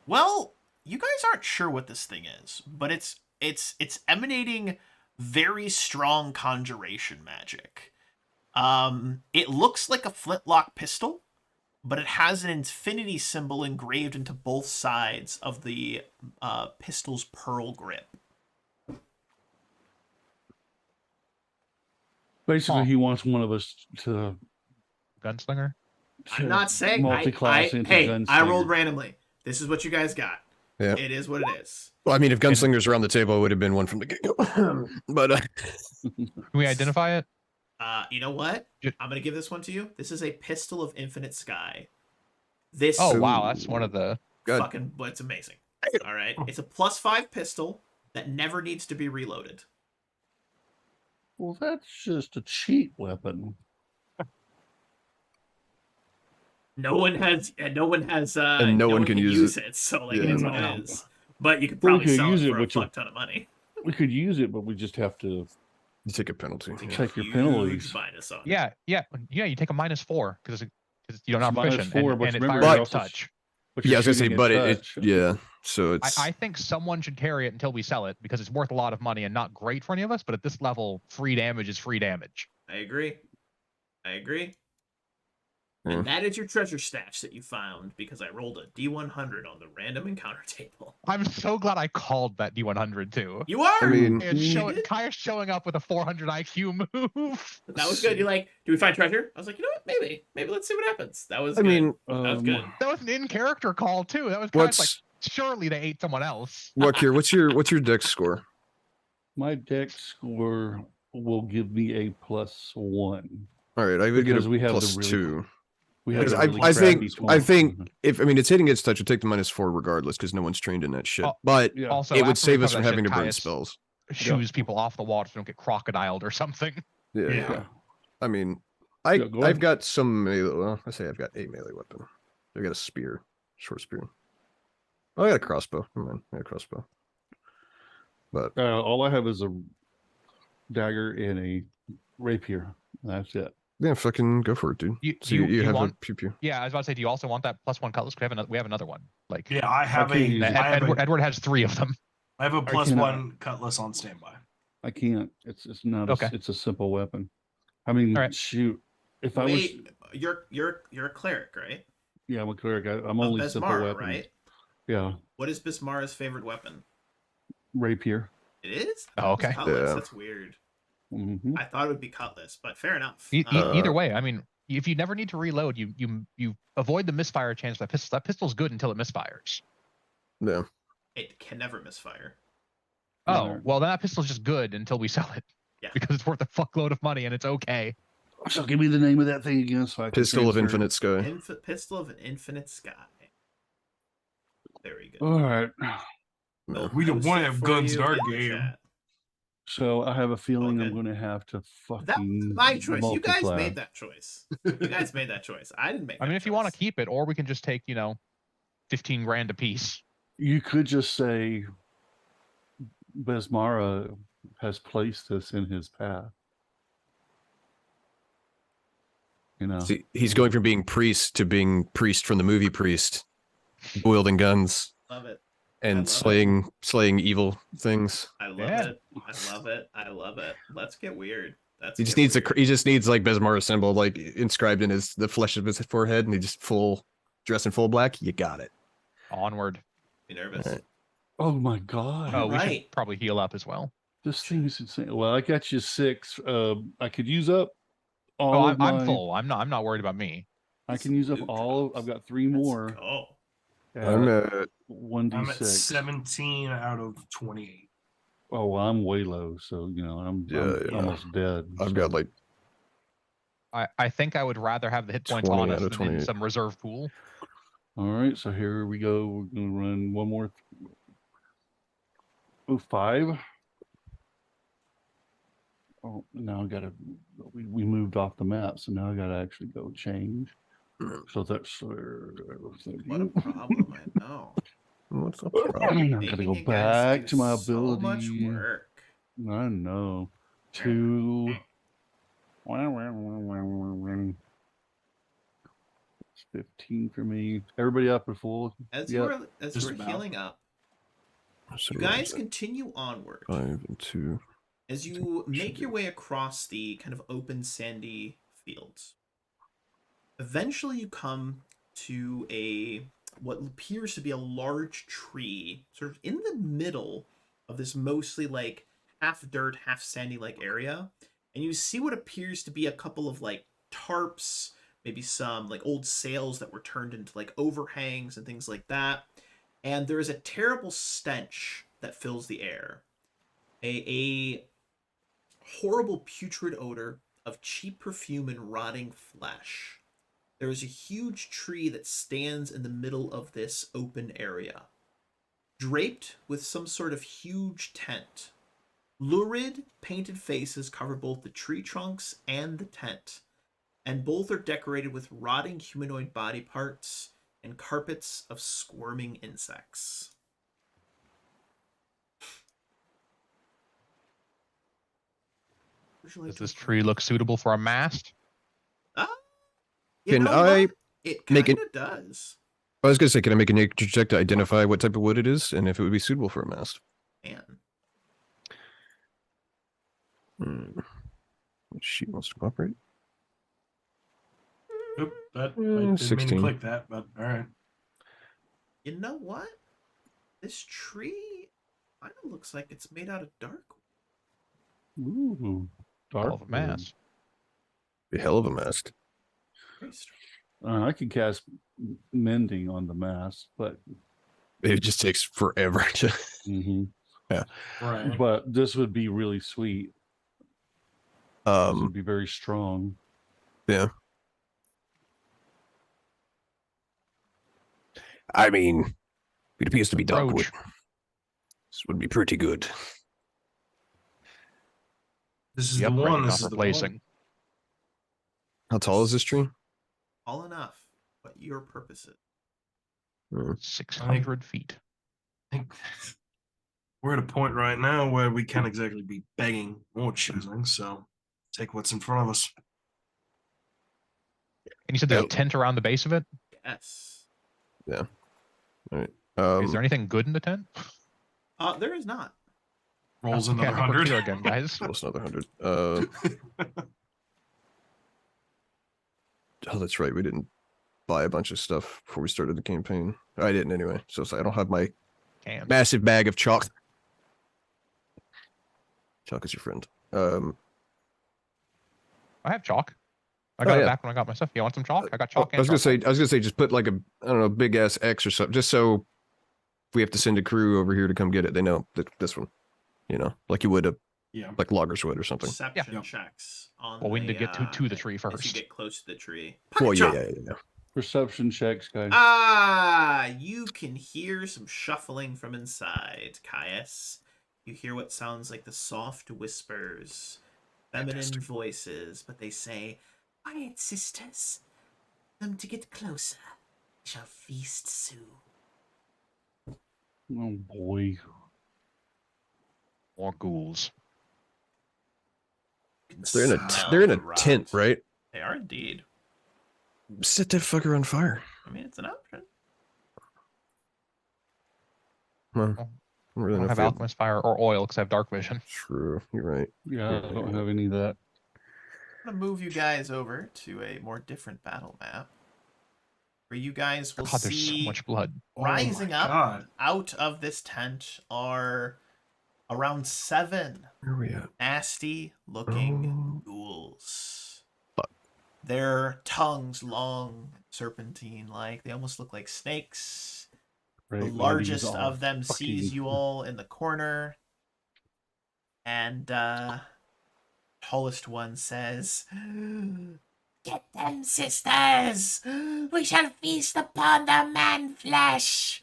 Well, you guys aren't sure what this thing is, but it's emanating very strong conjuration magic. It looks like a flintlock pistol, but it has an infinity symbol engraved into both sides of the pistol's pearl grip. Basically, he wants one of us to Gunslinger? I'm not saying multi-class into hey, gunslinger. I rolled randomly. This is what you guys got. Yeah. It is what it is. Well, I mean, if Gunslinger's around the table, it would have been one from the get-go. But Can we identify it? You know what? Ju- I'm gonna give this one to you. This is a pistol of infinite sky. This Oh wow, that's one of the good. fucking, but it's amazing. All right, it's a +5 pistol that never needs to be reloaded. Well, that's just a cheat weapon. No one has, and no one can use it. So like, Yeah. it is what No. it is. But you could Well, we probably could sell use it it, for a but you- fuck ton of money. We could use it, but we just have to You take a penalty. Yeah. take your Huge penalties. minus on it. yeah. You take a -4 because you don't have Minus proficient 4, and but it remember, fires you're with also touch. But Yeah, I you're was gonna say, shooting but at it touch. yeah. So it's I think someone should carry it until we sell it because it's worth a lot of money and not great for any of us. But at this level, free damage is free damage. I agree. Yeah. And that is your treasure stash that you found because I rolled a D100 on the random encounter table. I'm so glad I called that D100 too. You are. I mean, And You did? Kaya's showing up with a 400 IQ move. That was good. You're like, do we find treasure? I was like, you know what? Maybe let's see what happens. That was. I good. mean, that was good. That was an in-character call too. That was kind of like what's surely they ate someone else. Wakir, what's your dex score? My dex score will give me a +1. All right, I would get Because a we have the plus really- 2. We have Because a I really think crappy I 20. think if I mean it's hitting its touch, would take the -4 regardless because no one's trained in that shit. Oh, But Yeah. Also, it would after we save us cover from that having to shit, burn Caius spells. shoos people off the wall so they don't get crocodiled or something. Yeah. Yeah. I mean, Yeah, go ahead. I've got some melee. Well, I say I've got a melee weapon. I got a spear, short spear. Oh, I got a crossbow. Never mind, I got a crossbow. But All I have is a dagger and a rapier. That's it. yeah, fucking go for it, dude. You- So do you- you do you have want- a pew pew. Yeah, I was about to say, do you also want that +1 cutlass? We have another one. Like, I have can't use it. I have Edward, a Edward has 3 of them. I have a cannot- +1 cutlass on standby. I can't. It's not. Okay. It's a simple weapon. I mean, All right. shoot. If Wait, you're a cleric, right? yeah, I'm a cleric. I'm Of only simple Besmara, weapons. right? Yeah, What is Bismara's favorite weapon? rapier. It is? Oh, okay. Cutlass. Yeah. That's weird. Hmm. I thought it would be cutlass, but fair enough. Either way, I mean, if you never need to reload, you avoid the misfire chance of that pistol. That pistol's good until it misfires. Yeah. It can never misfire. Oh, well, then that pistol's just good until we sell it. Yeah. Because it's worth a fuckload of money and it's okay. So give me the name of that thing again, so I can Pistol of transfer. Infinite Sky. Pistol of an Infinite Sky. Very good. All right. No. We don't Post want to it have for guns you in our in the game. chat. So I have a feeling I'm good. going to have to fucking. That was my choice. You guys multiply. made that choice. You guys made that choice. I didn't make. I mean, that if you want to choice. keep it, or we can just take, 15 grand a piece. You could just say Besmara has placed us in his path. See, he's going from being priest to being priest from the movie Priest, wielding guns Love it. and love slaying evil things. I love Yeah. it. I love it. I love it. Let's get weird. He just needs he just needs like Besmara's symbol like inscribed in the flesh of his forehead, and he just dressed in full black. You got it. Onward. Be nervous. Alright. Oh my god! Oh, we Right. should probably heal up as well. This thing is insane. Well, I got you 6. I could use up all Oh, of I'm my. full. I'm not worried about me. I can use up Loot all. drops. I've got 3 Let's more. go. I'm at 1d6. I'm at 17 out of 28. Oh, well, I'm way low, so I'm Yeah. almost dead. I've so- got like I think I would rather have the hit points 20 on us out of than in 28. some reserve pool. All right, so here we go. We're gonna run one more. 5. Oh, now I gotta. We moved off the map, so now I gotta actually go change. So that's. What a problem! I know. what's up? I gotta Making go you guys back do to my so ability. much work. I know. 2. It's 15 for me. Everybody up at full. As Yep. we're about. healing up, So you guys continue onward 5 and 2. as you make your way across the kind of open sandy fields. Eventually, you come to what appears to be a large tree, sort of in the middle of this mostly like half dirt, half sandy like area, and you see what appears to be a couple of like tarps, maybe some like old sails that were turned into like overhangs and things like that. And there is a terrible stench that fills the air. A horrible putrid odor of cheap perfume and rotting flesh. There is a huge tree that stands in the middle of this open area, draped with some sort of huge tent. Lurid, painted faces cover both the tree trunks and the tent, and both are decorated with rotting humanoid body parts and carpets of squirming insects. Does this tree look suitable for a mast? You Can know I what? It make kind it- of does. I was gonna say, can I make a nature check to identify what type of wood it is and if it would be suitable for a mast? Man. She wants to cooperate. Oop, I didn't mean to 16. click that, but all right. You know what? This tree kind of looks like it's made out of dark wood. Ooh, dark. All of a mast. Be a hell of a mast. Very strange. I can cast mending on the mast, but It just takes forever to. Right. but this would be really sweet. This would be very strong. Yeah. I mean, it appears to be dark wood. Roach. This would be pretty good. This is The the upgrade, one. not This is the one. replacing. How tall is this tree? All enough, but your purposes. 600 feet. I think we're at a point right now where we can't exactly be begging or choosing, so take what's in front of us. And you said there's Yeah. a tent around the base of it? Yes. Is there anything good in the tent? There is not. Rolls Okay, another I think we're 100. clear again, guys. Plus another 100. Oh, that's right. We didn't buy a bunch of stuff before we started the campaign. I didn't anyway. So it's like I don't have my Damn. massive bag of chalk. Chalk is your friend. I have chalk. I Oh, got it yeah. back when I got my stuff. You want some chalk? I got chalk I and was charcoal. gonna say, just put like a, I don't know, big ass X or something, just so if we have to send a crew over here to come get it, they know that this one, you know, like you would Yeah. like loggers would or something. Perception Yeah. checks on. Well, we need to get to the tree If you first. get close to the tree. Well, Pocket yeah, chop! yeah. Perception checks, guys. You can hear some shuffling from inside, Caius. You hear what sounds like the soft whispers, feminine Fantastic. voices, but they say, "Quiet, sisters. Them to get closer. We shall feast soon." Oh boy. More ghouls. You can So they're in a smell they're in the a tent, rot. right? They are indeed. Set that fucker on fire. I mean, it's an option. Well, Well, I don't I really know don't if have we have- alchemist fire or oil because I have dark vision. True, you're right. Yeah, I don't have any of that. I'm gonna move you guys over to a more different battle map, where you guys will God, there's so see much blood. rising Oh my up God. out of this tent are around 7 Where are we at? nasty looking ghouls. Their tongues long, serpentine like. They almost look like snakes. Right, The ladies largest are of them sees fucking- you all in the corner. And tallest one says, "Get them, sisters! We shall feast upon the man flesh!"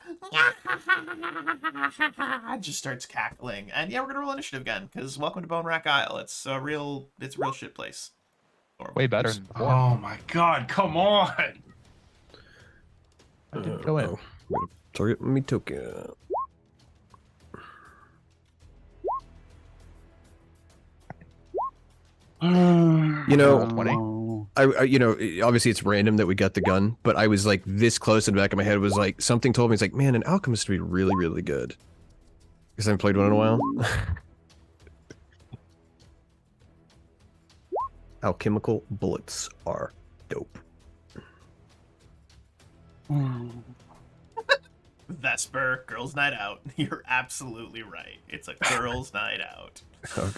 Just starts cackling. And yeah, we're gonna roll initiative again, because welcome to Bonewrack Isle. It's a real shit place. Horrible. Way better than before. Oh my God! Come on. I didn't go in. Oh, I'm gonna target me token. You know, 20. I you know, obviously it's random that we got the gun, but I was like this close in the back of my head was like something told me it's like, man, an alchemist would be really, really good. Because I haven't played one in a while. Alchemical bullets are dope. Vesper, girls' night out. You're absolutely right. It's a girls' night out.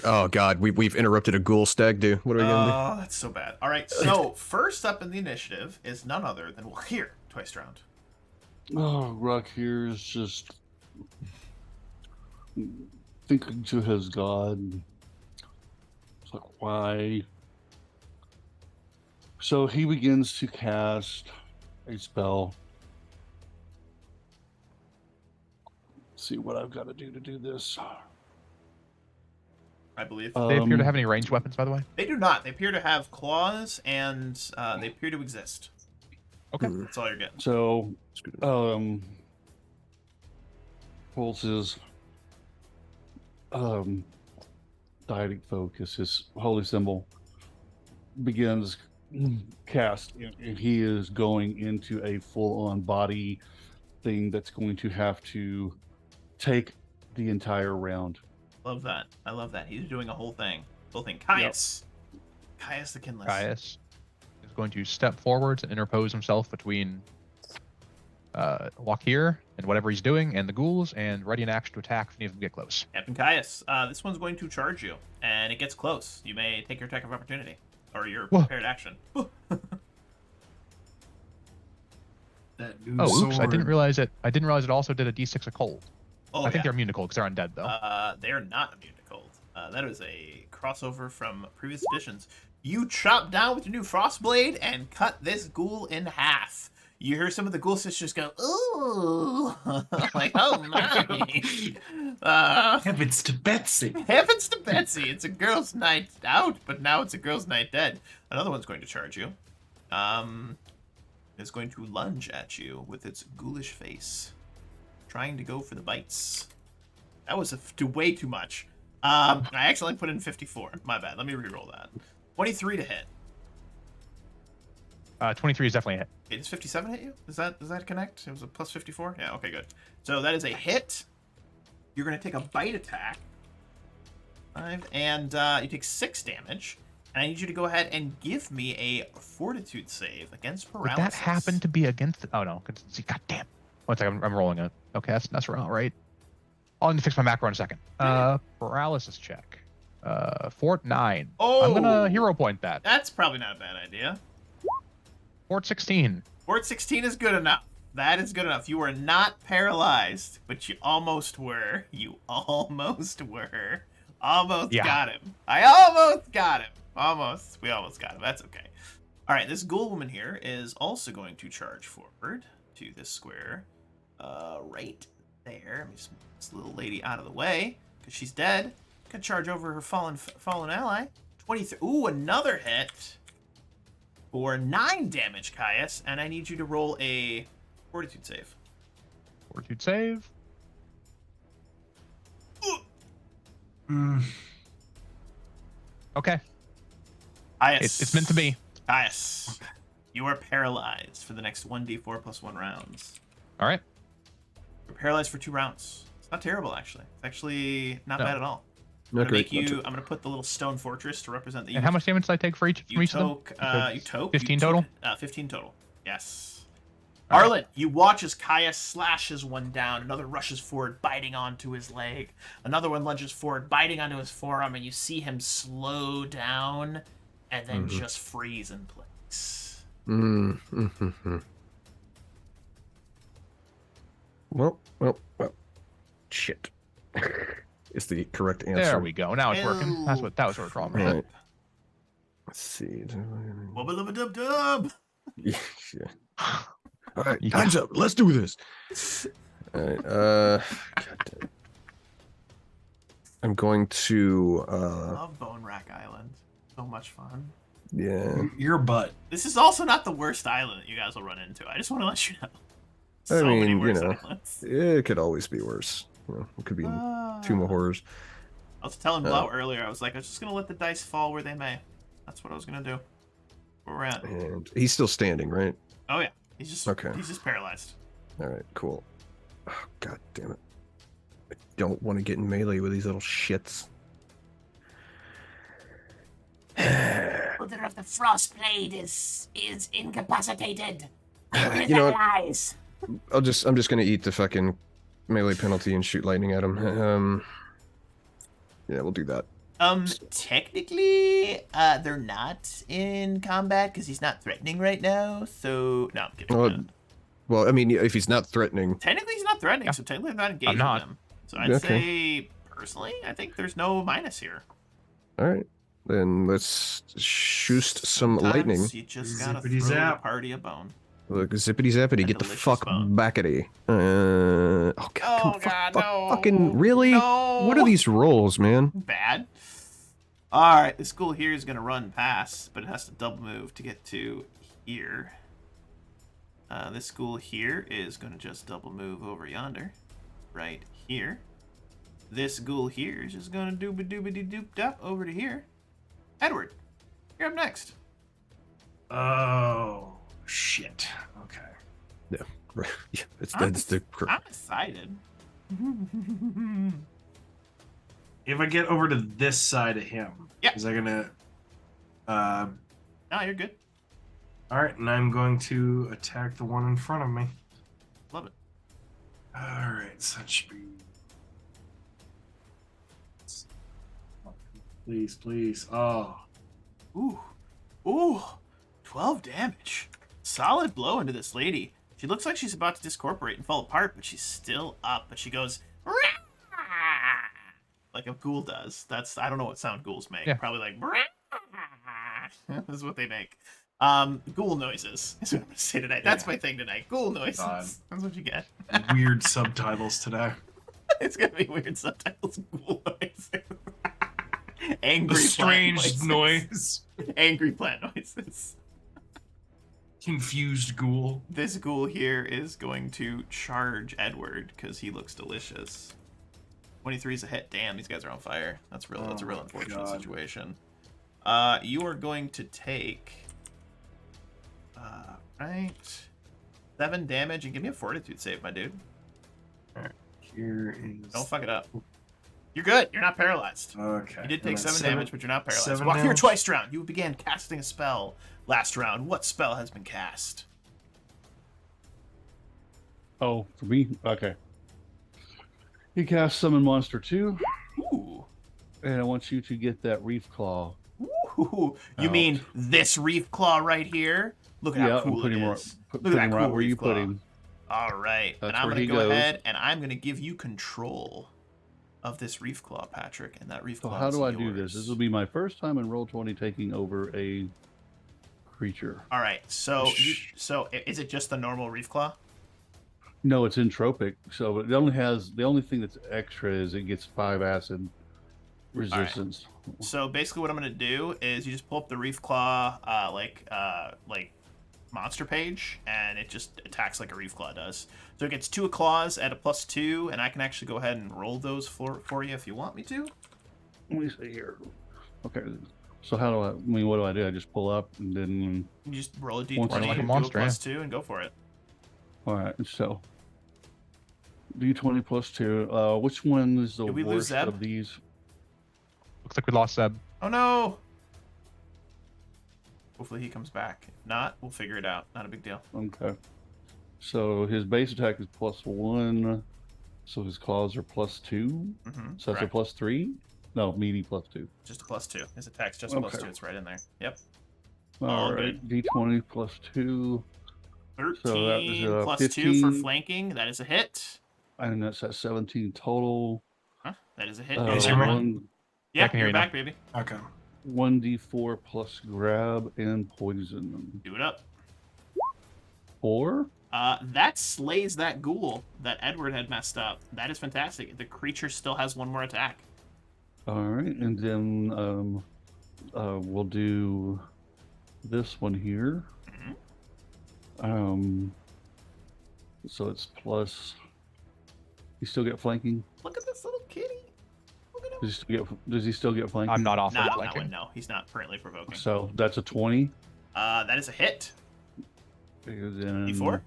Oh God, we've interrupted a ghoul stag, dude. What are we gonna Oh, that's so bad. All right, so first up in the initiative is none other than here, twice round. Oh, Rock here is just thinking to his god. It's like, why? So he begins to cast a spell. Let's see what I've got to do this. I believe They appear to Um, have any ranged weapons, by the way. they do not. They appear to have claws, and they appear to exist. Okay. do? That's all you're getting. So, It's good enough. pulls his dietic focus, his holy symbol, begins cast, and he is going into a full-on body thing that's going to have to take the entire round. Love that. I love that. He's doing a whole thing. Whole thing. Caius. Caius the Kinless. Caius is going to step forwards and interpose himself between Wakir and whatever he's doing and the ghouls, and ready in action to attack if any of them get close. Captain Caius. This one's going to charge you, and it gets close. You may take your attack of opportunity, or your Whoa. prepared action. That new Oh, oops! I didn't sword. realize it. I didn't realize it also did a D6 of cold. Oh, I think yeah. they're immune to cold because they're undead, though. They are not immune to cold. That is a crossover from previous editions. You chop down with your new Frostblade and cut this ghoul in half. You hear some of the ghoul sisters go, "Ooh!" Like, oh my! Heavens to Betsy. Heavens to Betsy! It's a girl's night out, but now it's a girl's night dead. Another one's going to charge you. It's going to lunge at you with its ghoulish face, trying to go for the bites. That was way too much. I accidentally put in 54. My bad. Let me re-roll that. 23 to hit. 23 is definitely a hit. Okay, does 57 hit you? Does that connect? It was a plus 54? Yeah, okay, good. So that is a hit. You're going to take a bite attack And you take 6 damage. And I need you to go ahead and give me a fortitude save against Would paralysis. that happen to be against? Oh no, God damn. One second, I'm rolling it. Okay, that's right. I'll need to fix my macro in a second. Paralysis check. Fort 9. Oh! I'm gonna hero point that. That's probably not a bad idea. Fort 16. Fort 16 is good enough. That is good enough. You were not paralyzed, but you almost were. You almost were. Almost got him. I almost got him. Almost. We almost got him. That's okay. All right, this ghoul woman here is also going to charge forward to this square. Right there. Let me just move this little lady out of the way, because she's dead. Can charge over her fallen ally. 23. Ooh, another hit. For 9 damage, Caius, and I need you to roll a fortitude save. Fortitude save. Okay. Caius. It's meant to be. Caius, you are paralyzed for the next 1d4 plus 1 rounds. All right. You're paralyzed for 2 rounds. It's not terrible, actually. It's actually not bad at all. I'm Not gonna great. make you. I'm gonna put the little stone fortress to represent the. And how much damage did I take for each You of them? took. 15 total? 15 total. Yes. All right. Arlen, you watch as Caius slashes one down. Another rushes forward, biting onto his leg. Another one lunges forward, biting onto his forearm, and you see him slow down and then just freeze in place. Well. Shit. Is the correct answer. There we go. Now it's working. Ew. That was what we're drawing. All right. Let's see. Wubba-lubba-dub-dub. Yeah. All right, time's up. Let's do this. All right. God damn. I'm going to. I love Bonewrack Island. So much fun. Yeah. Your butt. This is also not the worst island that you guys will run into. I just want to let you know. I So many mean, worse you know, islands. it could always be worse. You know, it could be in Tomb of Horrors. I was telling Blau earlier, I was like, I was just going to let the dice fall where they may. That's what I was going to do. Where we're at. And he's still standing, right? Oh, yeah. He's just paralyzed. All right, cool. Oh, God damn it. I don't want to get in melee with these little shits. Holder of the Frostblade is incapacitated. You know what? I'm just gonna eat the fucking melee penalty and shoot lightning at him. Yeah, we'll do that. Technically, they're not in combat because he's not threatening right now. So, no, I'm kidding. Well, I mean, if he's not threatening. Technically, he's not threatening, so technically I'm not engaging not. him. So I'd say, personally, I think there's no minus here. All right, then let's shoot some lightning. You just gotta throw Zippity-zap. the party a bone. Look, zippity zappity, get the delicious fuck bone. backity. Oh God! Oh, God, no. Fucking really? No. What are these rolls, man? Bad. All right, this ghoul here is going to run past, but it has to double move to get to here. This ghoul here is going to just double move over yonder, right here. This ghoul here is just going to doop-a-doop-a-doop-doop over to here. Edward, you're up next. Oh, shit. Okay. Yeah, right. Yeah, that's the. I'm excited. If I get over to this side of him, Yeah. is that gonna? No, you're good. All right, and I'm going to attack the one in front of me. Love it. All right, so that should be. Please. Oh, Ooh, 12 damage. Solid blow into this lady. She looks like she's about to discorporate and fall apart, but she's still up. But she goes, "Rah!" Like a ghoul does. I don't know what sound ghouls make. Yeah. Probably like, "Rah!" This is what they make. Ghoul noises is what I'm gonna say tonight. That's my thing tonight. Ghoul noises. God. That's what you get. weird subtitles today. It's gonna be weird subtitles. Ghoul noises. Angry A plant strange noises. noise. Angry plant noises. Confused ghoul. This ghoul here is going to charge Edward because he looks delicious. 23 is a hit. Damn, these guys are on fire. That's a real my unfortunate God. situation. You are going to take right 7 damage and give me a fortitude save, my dude. Here is. Don't fuck it up. You're good. You're not paralyzed. Okay. You did And take that's 7 damage, but you're not paralyzed. 7 Walk here damage? twice round. You began casting a spell last round. What spell has been cast? Oh, for me? Okay. He casts Summon Monster 2, Ooh. and I want you to get that Reef Claw. Ooh. You mean this Reef Claw right here? Look at how cool put it him is. put Look at that him cool right where you Reef put Claw. him. All right. That's And I'm where going to he go goes. ahead and I'm going to give you control of this Reef Claw, Patrick. And that Reef So Claw how is do I do this? This yours. will be my first time in Roll20 taking over a creature. All right. So, so is it just the normal Reef Claw? No, it's entropic. So it only has the only thing that's extra is it gets 5 acid resistance. So basically, what I'm gonna do is you just pull up the Reef Claw, like monster page, and it just attacks like a Reef Claw does. So it gets 2 claws at a +2, and I can actually go ahead and roll those for you if you want me to. Let me see here. Okay. So how do I mean? What do? I just pull up and then. You just roll a Once d20, like a do monster, a +2, and go for it. All right. So. D20 +2. Which one is the Did we lose worst Zeb? of these? Looks like we lost Zeb. Oh no! Hopefully he comes back. If not, we'll figure it out. Not a big deal. Okay. So his base attack is +1. So his claws are +2. Mm-hmm. So that's a +3. No, meaty +2. Just a +2. His attack's just Okay. +2. It's right in there. Yep. All All right. D20 +2. 13 So that was, plus 2 for 15. flanking. That is a hit. And that's at 17 total. Huh? That is a hit. Is your One, Yeah, I can hear you're you now. back, baby. Okay. 1d4 plus grab and poison. Do it up. 4? That slays that ghoul that Edward had messed up. That is fantastic. The creature still has 1 more attack. All right. And then we'll do this one here. So it's plus. You still get flanking? Look at this little kitty. Look at him. Does he still get flanking? I'm not off Not of on that flanking. one, no. He's not currently provoking. So that's a 20. That is a hit. And then D4.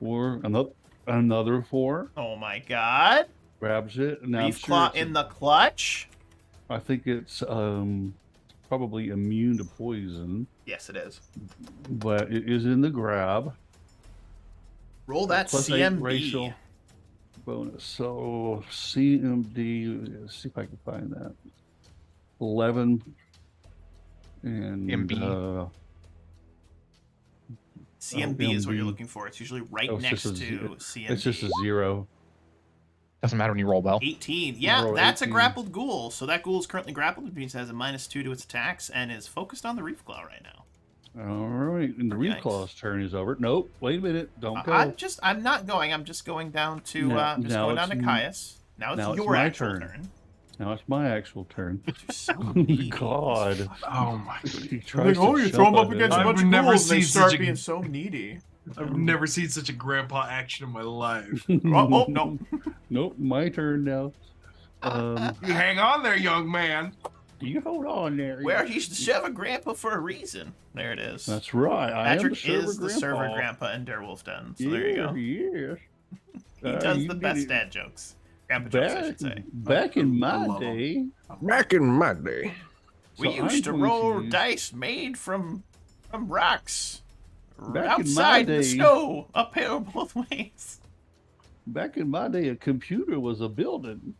D4. Another 4. Oh my god. Grabs it. Now I'm Reef sure Claw it's in the clutch. I think it's probably immune to poison, Yes, it is. but it is in the grab. Roll that Plus 8 CMB. racial bonus. So CMD. Let's see if I can find that. 11 and MB. CMB is what you're MB. looking for. It's usually right It's next just to a CMB. It's just a 0. Doesn't matter when you roll well. 18. Yeah, Roll that's 18. a grappled ghoul. So that ghoul is currently grappled, which means it has a -2 to its attacks and is focused on the Reef Claw right now. All right, and the Pretty Reef nice. Claw's turn is over. Nope, wait a minute, don't go. I'm not going. I'm just going down to Now going down to it's Caius. Now now it's it's your my actual turn. turn. Now it's my actual turn. You're so Oh needy. God! Oh my. He tries oh, to you throw them jump up against a I've bunch of never ghouls and they seen start such a- being so needy. I've never seen such a grandpa action in my life. Oh, no. Nope, my turn now. You hang on there, young man. You hold on there. Well, he's the server grandpa for a reason. There it is. That's right. I am the Patrick server is the grandpa. server grandpa in Derewolf Den. So there you go. Yes. He does you the did best it. dad jokes. Grandpa jokes, I should say. Back in I my love 'em. day, Back in my day. We so I'm used to going roll to- dice made from rocks. Back in my outside in the day- snow, uphill both ways. back in my day, a computer was a building.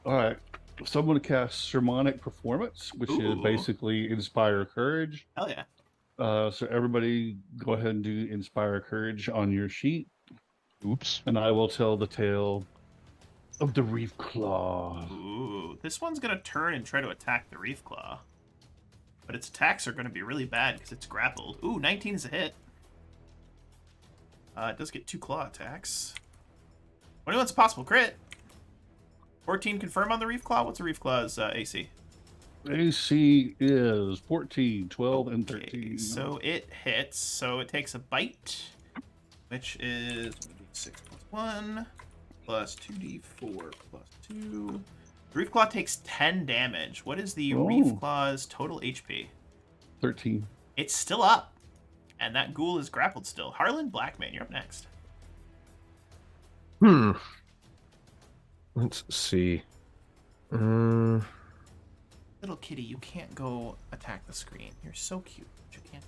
All right. So I'm going to cast Sermonic Performance, which is Ooh. basically Inspire Courage. Hell yeah. So everybody go ahead and do Inspire Courage on your sheet, Oops. and I will tell the tale of the Reef Claw. Ooh, this one's gonna turn and try to attack the Reef Claw. But its attacks are gonna be really bad because it's grappled. Ooh, 19 is a hit. It does get 2 claw attacks. 21's a possible crit. 14 confirm on the Reef Claw. What's the Reef Claw's AC? AC is 14, 12, and Okay, 13. so it hits. So it takes a bite, which is 6 plus 1 plus 2d4 plus 2. The Reef Claw takes 10 damage. What is the Reef Oh. Claw's total HP? 13. It's still up. And that ghoul is grappled still. Harlan Blackman, you're up next. Let's see. Little kitty, you can't go attack the screen. You're so cute, but you can't.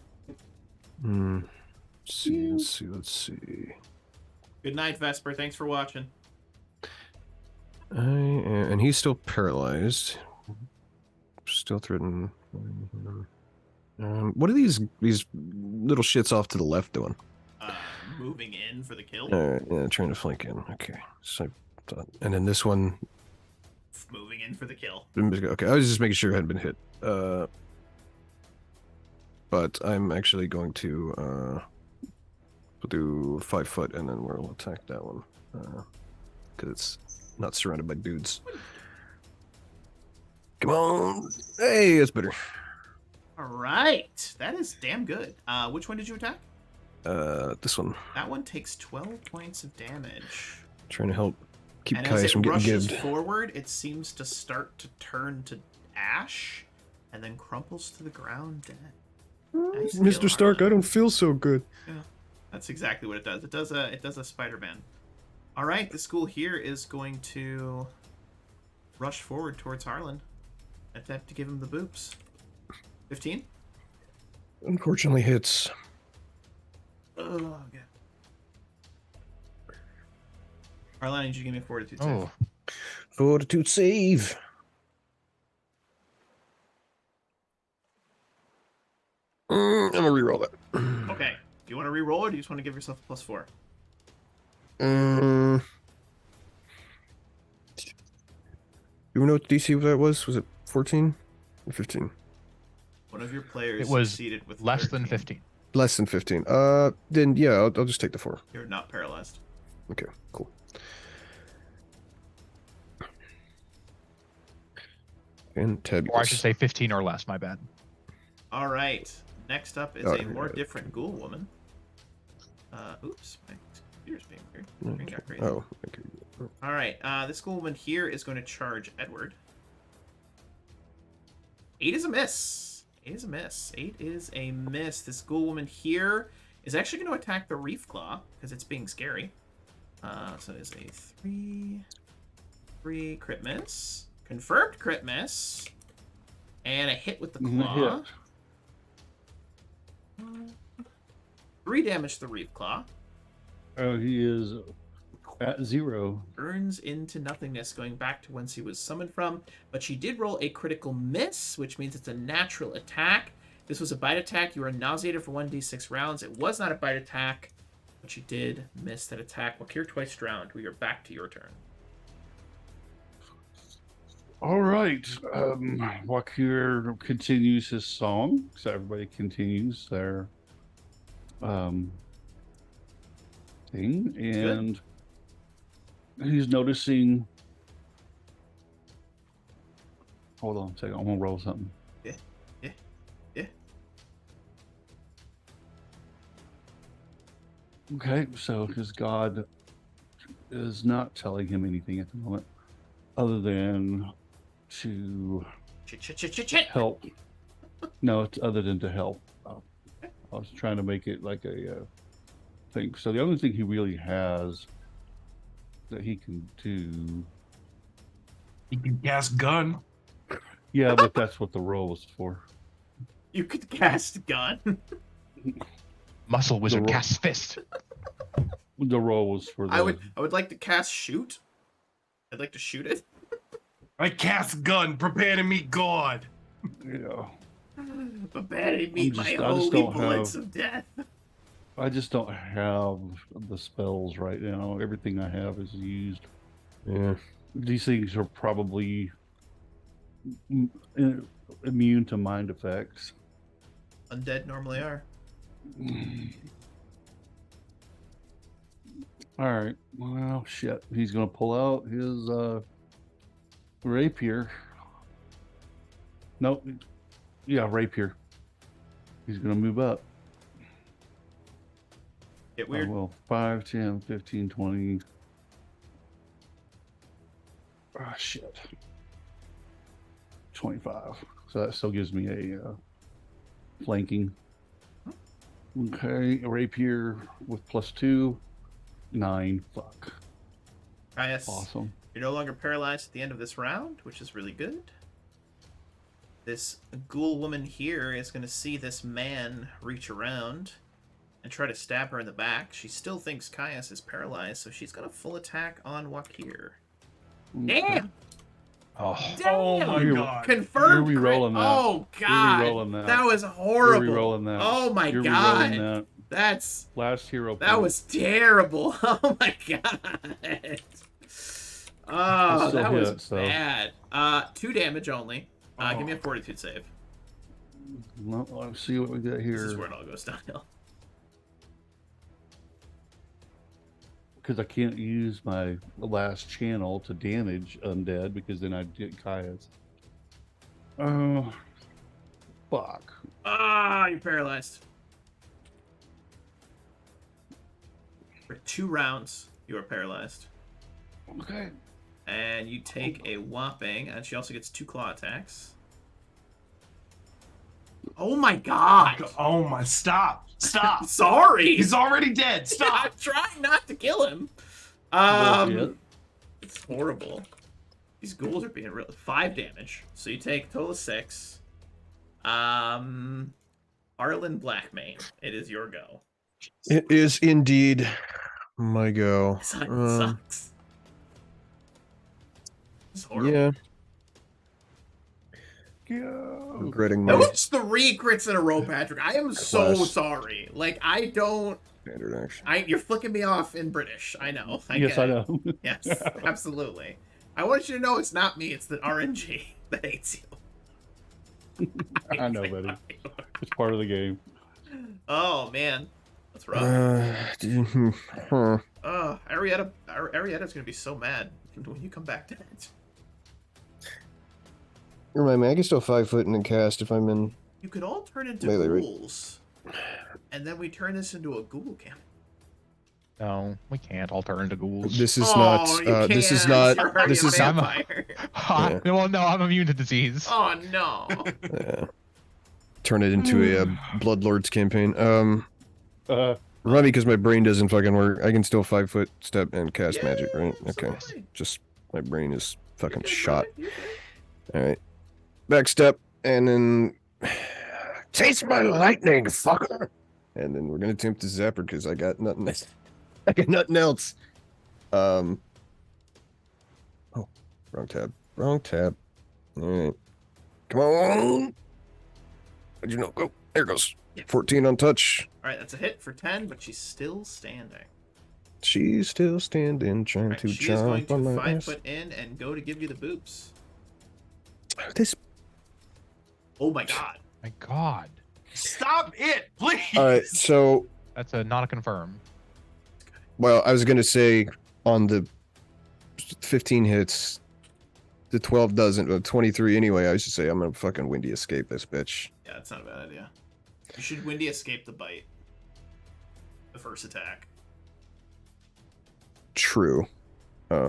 Let's see. Good night, Vesper. Thanks for watching. And he's still paralyzed. Still threatened. What are these little shits off to the left doing? Moving in for the kill. Yeah, trying to flank in. Okay, so and then this one. Moving in for the kill. Okay, I was just making sure I hadn't been hit. But I'm actually going to we'll do 5 foot and then we'll attack that one because it's not surrounded by dudes. Come on! Hey, that's better. All right, that is damn good. Which one did you attack? This one. That one takes 12 points of damage. Trying to help keep And Kais as it from getting rushes gibbed. forward, it seems to start to turn to ash, and then crumples to the ground dead. Nice kill, Mr. Stark, I Harlan. don't feel so good. Yeah, that's exactly what it does. It does a Spider-Man. All right, the school here is going to rush forward towards Harlan, attempt to give him the boops. 15. Unfortunately, hits. Oh, okay. Harlan, I need you to give me a fortitude save. Oh, Fortitude save. I'm gonna reroll that. Okay. Do you want to re-roll or do you just want to give yourself a +4? You know what DC that was? Was it 14 or 15? One of your players it was succeeded with less than 13. 15. Less than 15. Then yeah, I'll just take the 4. You're not paralyzed. Okay, cool. Fantabulous. Or I should say 15 or less, my bad. All right. Next up is Oh, a more yeah. different ghoul woman. Oops, my computer's being weird. Screen got crazy. Oh, okay. All right. This ghoul woman here is going to charge Edward. 8 is a miss. 8 is a miss. 8 is a miss. This ghoul woman here is actually going to attack the Reef Claw because it's being scary. So it is a 3 crit miss. Confirmed crit miss. And a hit with the claw. 3 damage to the Reef Claw. Oh, he is at 0. Burns into nothingness, going back to whence he was summoned from. But she did roll a critical miss, which means it's a natural attack. This was a bite attack. You are nauseated for 1d6 rounds. It was not a bite attack, but she did miss that attack. Wakir twice drowned. We are back to your turn. All right. Wakir continues his song. So everybody continues their thing. And he's noticing. Hold on a second. I'm going to roll something. Yeah. Okay. So his god is not telling him anything at the moment other than to Chit. help. No, it's other than to help. I was trying to make it like a thing. So the only thing he really has that he can do. You can cast gun. Yeah, but that's what the roll was for. You could cast gun. Muscle wizard roll. casts fist. The roll was for the. I would like to cast shoot. I'd like to shoot it. I cast gun. Prepare to meet God. Yeah. Prepare to meet I my just holy don't bullets have- of death. I just don't have the spells right now. Everything I have is used. Yeah. These things are probably immune to mind effects. Undead normally are. All right. Well, shit. He's gonna pull out his rapier. Nope. Yeah, rapier. He's gonna move up. Get weird. Well, 5, 10, 15, 20. Ah, shit. 25. So that still gives me a flanking. Okay, a rapier with +2. 9. Fuck. Caius, Awesome. You're no longer paralyzed at the end of this round, which is really good. This ghoul woman here is going to see this man reach around and try to stab her in the back. She still thinks Caius is paralyzed, so she's going to full attack on Wakir. Damn! Oh, Damn! my God. Confirmed You're crit. re-rolling that. Oh, God. You're re-rolling that. That was horrible. You're re-rolling that. Oh, my You're God. re-rolling that. That's... Last hero. That point. was terrible. Oh, my God. Oh, still that was hit, so. bad. 2 damage only. Give me a fortitude save. Well, let's see what we got here. This is where it all goes downhill. Because I can't use my last channel to damage undead because then I'd get Caius. Oh, fuck. Ah, you're paralyzed. For 2 rounds, you are paralyzed. Okay. And you take a whopping, and she also gets 2 claw attacks. Oh my God! Oh my! Stop! Stop! Sorry! He's already dead. I'm Stop! trying not to kill him. Bullshit. It's horrible. These ghouls are being real. 5 damage. So you take a total of 6. Arlen Blackmane, it is your go. It is indeed my go. This sucks. It's horrible. Yeah, Go. regretting That my was 3 crits in a row, Patrick. I am so Class. sorry. Like, I don't... standard action. You're flicking me off in British. I know. Yes, get I it. know. Yes, absolutely. I want you to know it's not me. It's the RNG that hates you. I know, buddy. It's part of the game. Oh, man. That's rough. Arietta's going to be so mad when you come back to it. Remind me, I can still 5 foot and then cast if I'm in. You could all turn into Melee, right? ghouls. And then we turn this into a ghoul camp. no, we can't all turn into ghouls. This is Oh, not. you This is can't. not. You're already This a is. vampire. Yeah. Well, no, I'm immune to disease. Oh, no. Turn it into a Bloodlords campaign. Uh, Remind me because my brain doesn't fucking work. I can still 5 foot step and cast magic, right? Okay. absolutely. Just my brain is fucking You're good, shot. brother. You're good. All right. Back step and then taste my lightning, fucker. And then we're gonna attempt to zap her because I got nothing. I got nothing else. Oh, wrong tab. Wrong tab. All right. Come on. What'd you know? Go. There it goes. 14 on touch. All right, that's a hit for 10, but she's still standing. She's still standing, trying Right, to she is going chomp on to my 5 ass. foot in and go to give you the boops. This. Oh my God. My God, Stop it, please! All right. So, that's a not a confirm. well, I was gonna say on the 15 hits, the 12 doesn't, but 23 anyway. I should say I'm gonna fucking windy escape this bitch. Yeah, that's not a bad idea. You should windy escape the bite. The first attack. True. It's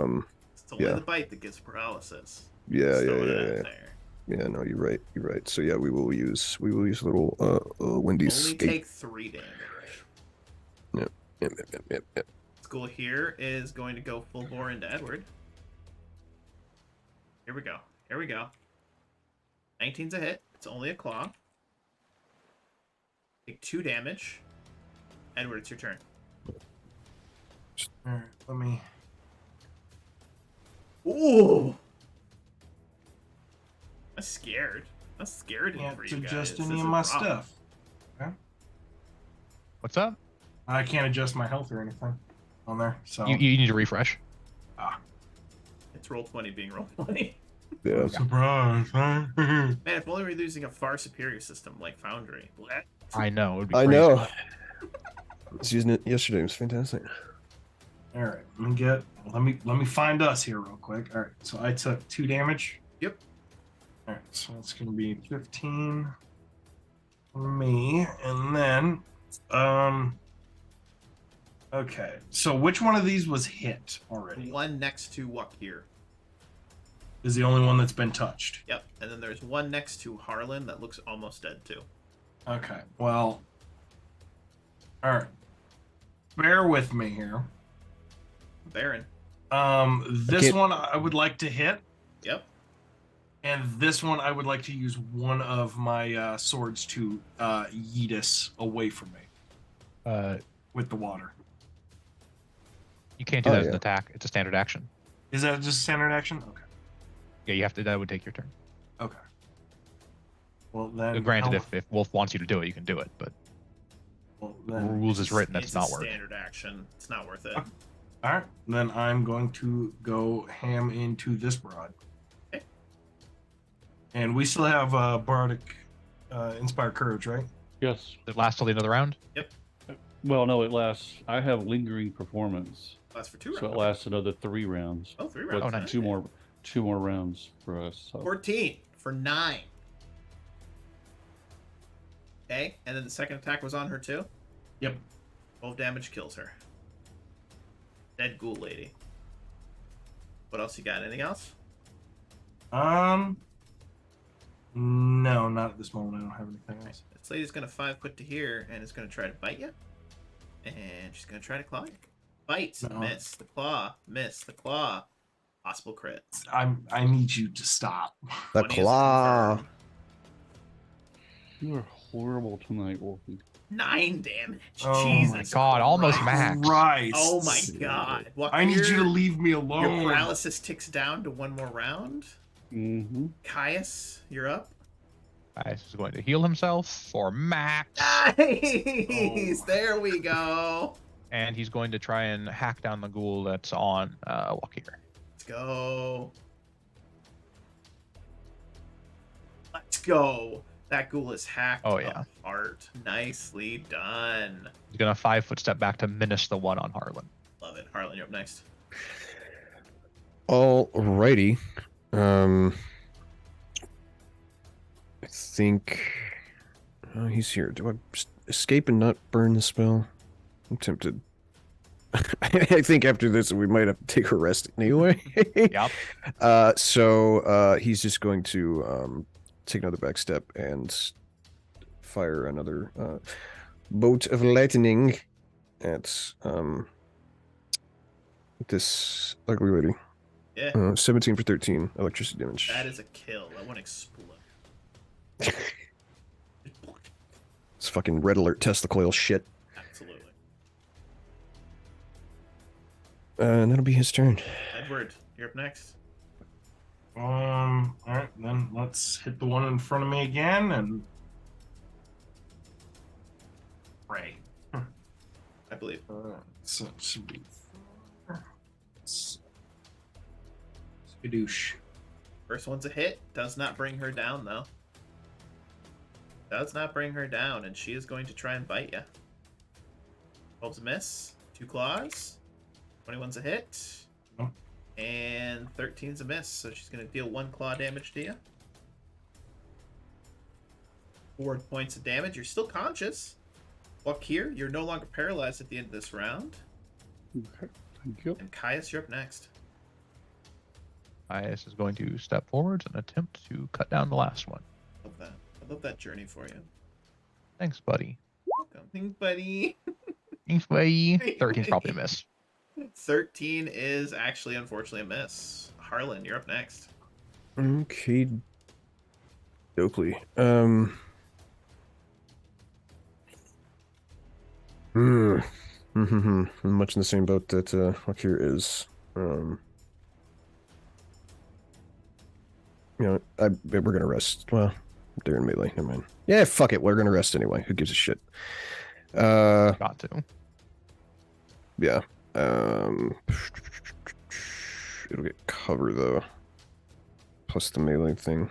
only Yeah. the bite that gives paralysis. Yeah, Just yeah, throwing it yeah, out yeah. there. Yeah, no, you're right. You're right. So yeah, we will use a little windy Only escape. take 3 damage. Yep. School here is going to go full bore into Edward. Here we go. Here we go. 19's a hit. It's only a claw. Take 2 damage. Edward, it's your turn. All right, let me. Ooh! I'm scared. I'm scared Can't for you guys. adjust This any is of my rough. stuff. What's up? I can't adjust my health or anything on there. So You need to refresh. It's roll 20 being roll 20. Yeah. surprise. Man, if only we were using a far superior system like Foundry. Blech. I know. It'd be I crazy. know. I was using it yesterday. It was fantastic. All right, let me find us here real quick. All right, so I took 2 damage. Yep. All right, so it's gonna be 15 for me, and then okay. So which one of these was hit already? One next to Wakir. Is the only one that's been touched. Yep. And then there's one next to Harlan that looks almost dead too. Okay. Well. All right. Bear with me here. Baron. This can't- one I would like to hit, Yep. and this one I would like to use one of my swords to yeet us away from me with the water. You can't do Oh, that as an yeah. attack. It's a standard action. Is that just standard action? Okay. Yeah, you have to. That would take your turn. Okay. Well then, Granted, hell- if Wolf wants you to do it, you can do it. But well, then rules is written. That's It's not a work. standard action. It's not worth it. all right, then I'm going to go ham into this broad. Okay. And we still have bardic inspired courage, right? Yes. Does it last till the end of the round? Well, no, it lasts. I have lingering performance, Lasts for 2 rounds. so it lasts another 3 rounds. Oh, 3 But rounds. Oh, nice. two more rounds for us. So. 14 for 9. Okay, and then the second attack was on her too. Yep. 12 damage kills her. Dead ghoul lady. What else you got? Anything else? No, not at this moment. I don't have anything else. This lady's gonna 5 foot to here and is gonna try to bite you. And she's gonna try to claw you. Bite, No. miss. The claw, miss. The claw. Possible crit. I need you to stop. The 20 is a claw. confirm. You are horrible tonight, Wolfie. 9 damage. Oh Jesus. my God, almost max. Christ. Oh my god. Well, I need you to here, leave me Your alone. paralysis ticks down to 1 more round. Mm-hmm. Caius, you're up. Caius is going to heal himself for max, Nice! There we go. and he's going to try and hack down the ghoul that's on Walkir. Let's go. Let's go. That ghoul is hacked Oh, yeah. apart. Nicely done. He's gonna 5 foot step back to menace the one on Harlan. Love it. Harlan, you're up next. Alrighty. I think he's here. Do I escape and not burn the spell? I'm tempted. I think after this we might have to take a rest anyway. Yep. So he's just going to take another back step and fire another bolt of lightning at this ugly lady. Yeah, 17 for 13 electricity damage. that is a kill. That one explode. It's fucking red alert Tesla coil shit. Absolutely. And that'll be his turn. Edward, you're up next. All right, then let's hit the one in front of me again and pray. I believe. So it should be skadoosh. First one's a hit. Does not bring her down, though. Does not bring her down, and she is going to try and bite you. 12's a miss. 2 claws. 21's a hit. Nope. And 13's a miss, so she's going to deal 1 claw damage to you. 4 points of damage. You're still conscious. Wakir, you're no longer paralyzed at the end of this round. Okay. Thank you. And Caius, you're up next. Caius is going to step forwards and attempt to cut down the last one. Love that. I love that journey for you. Thanks, buddy. Welcome, buddy. Thanks, buddy. 13's probably a miss. 13 is actually, unfortunately, a miss. Harlan, you're up next. Okay. Dokley. I'm much in the same boat that Wakir is. We're gonna rest. Well, they're in melee. Never mind. Yeah, fuck it. We're gonna rest anyway. Who gives a shit? Got to. Yeah. It'll get cover though. Plus the melee thing.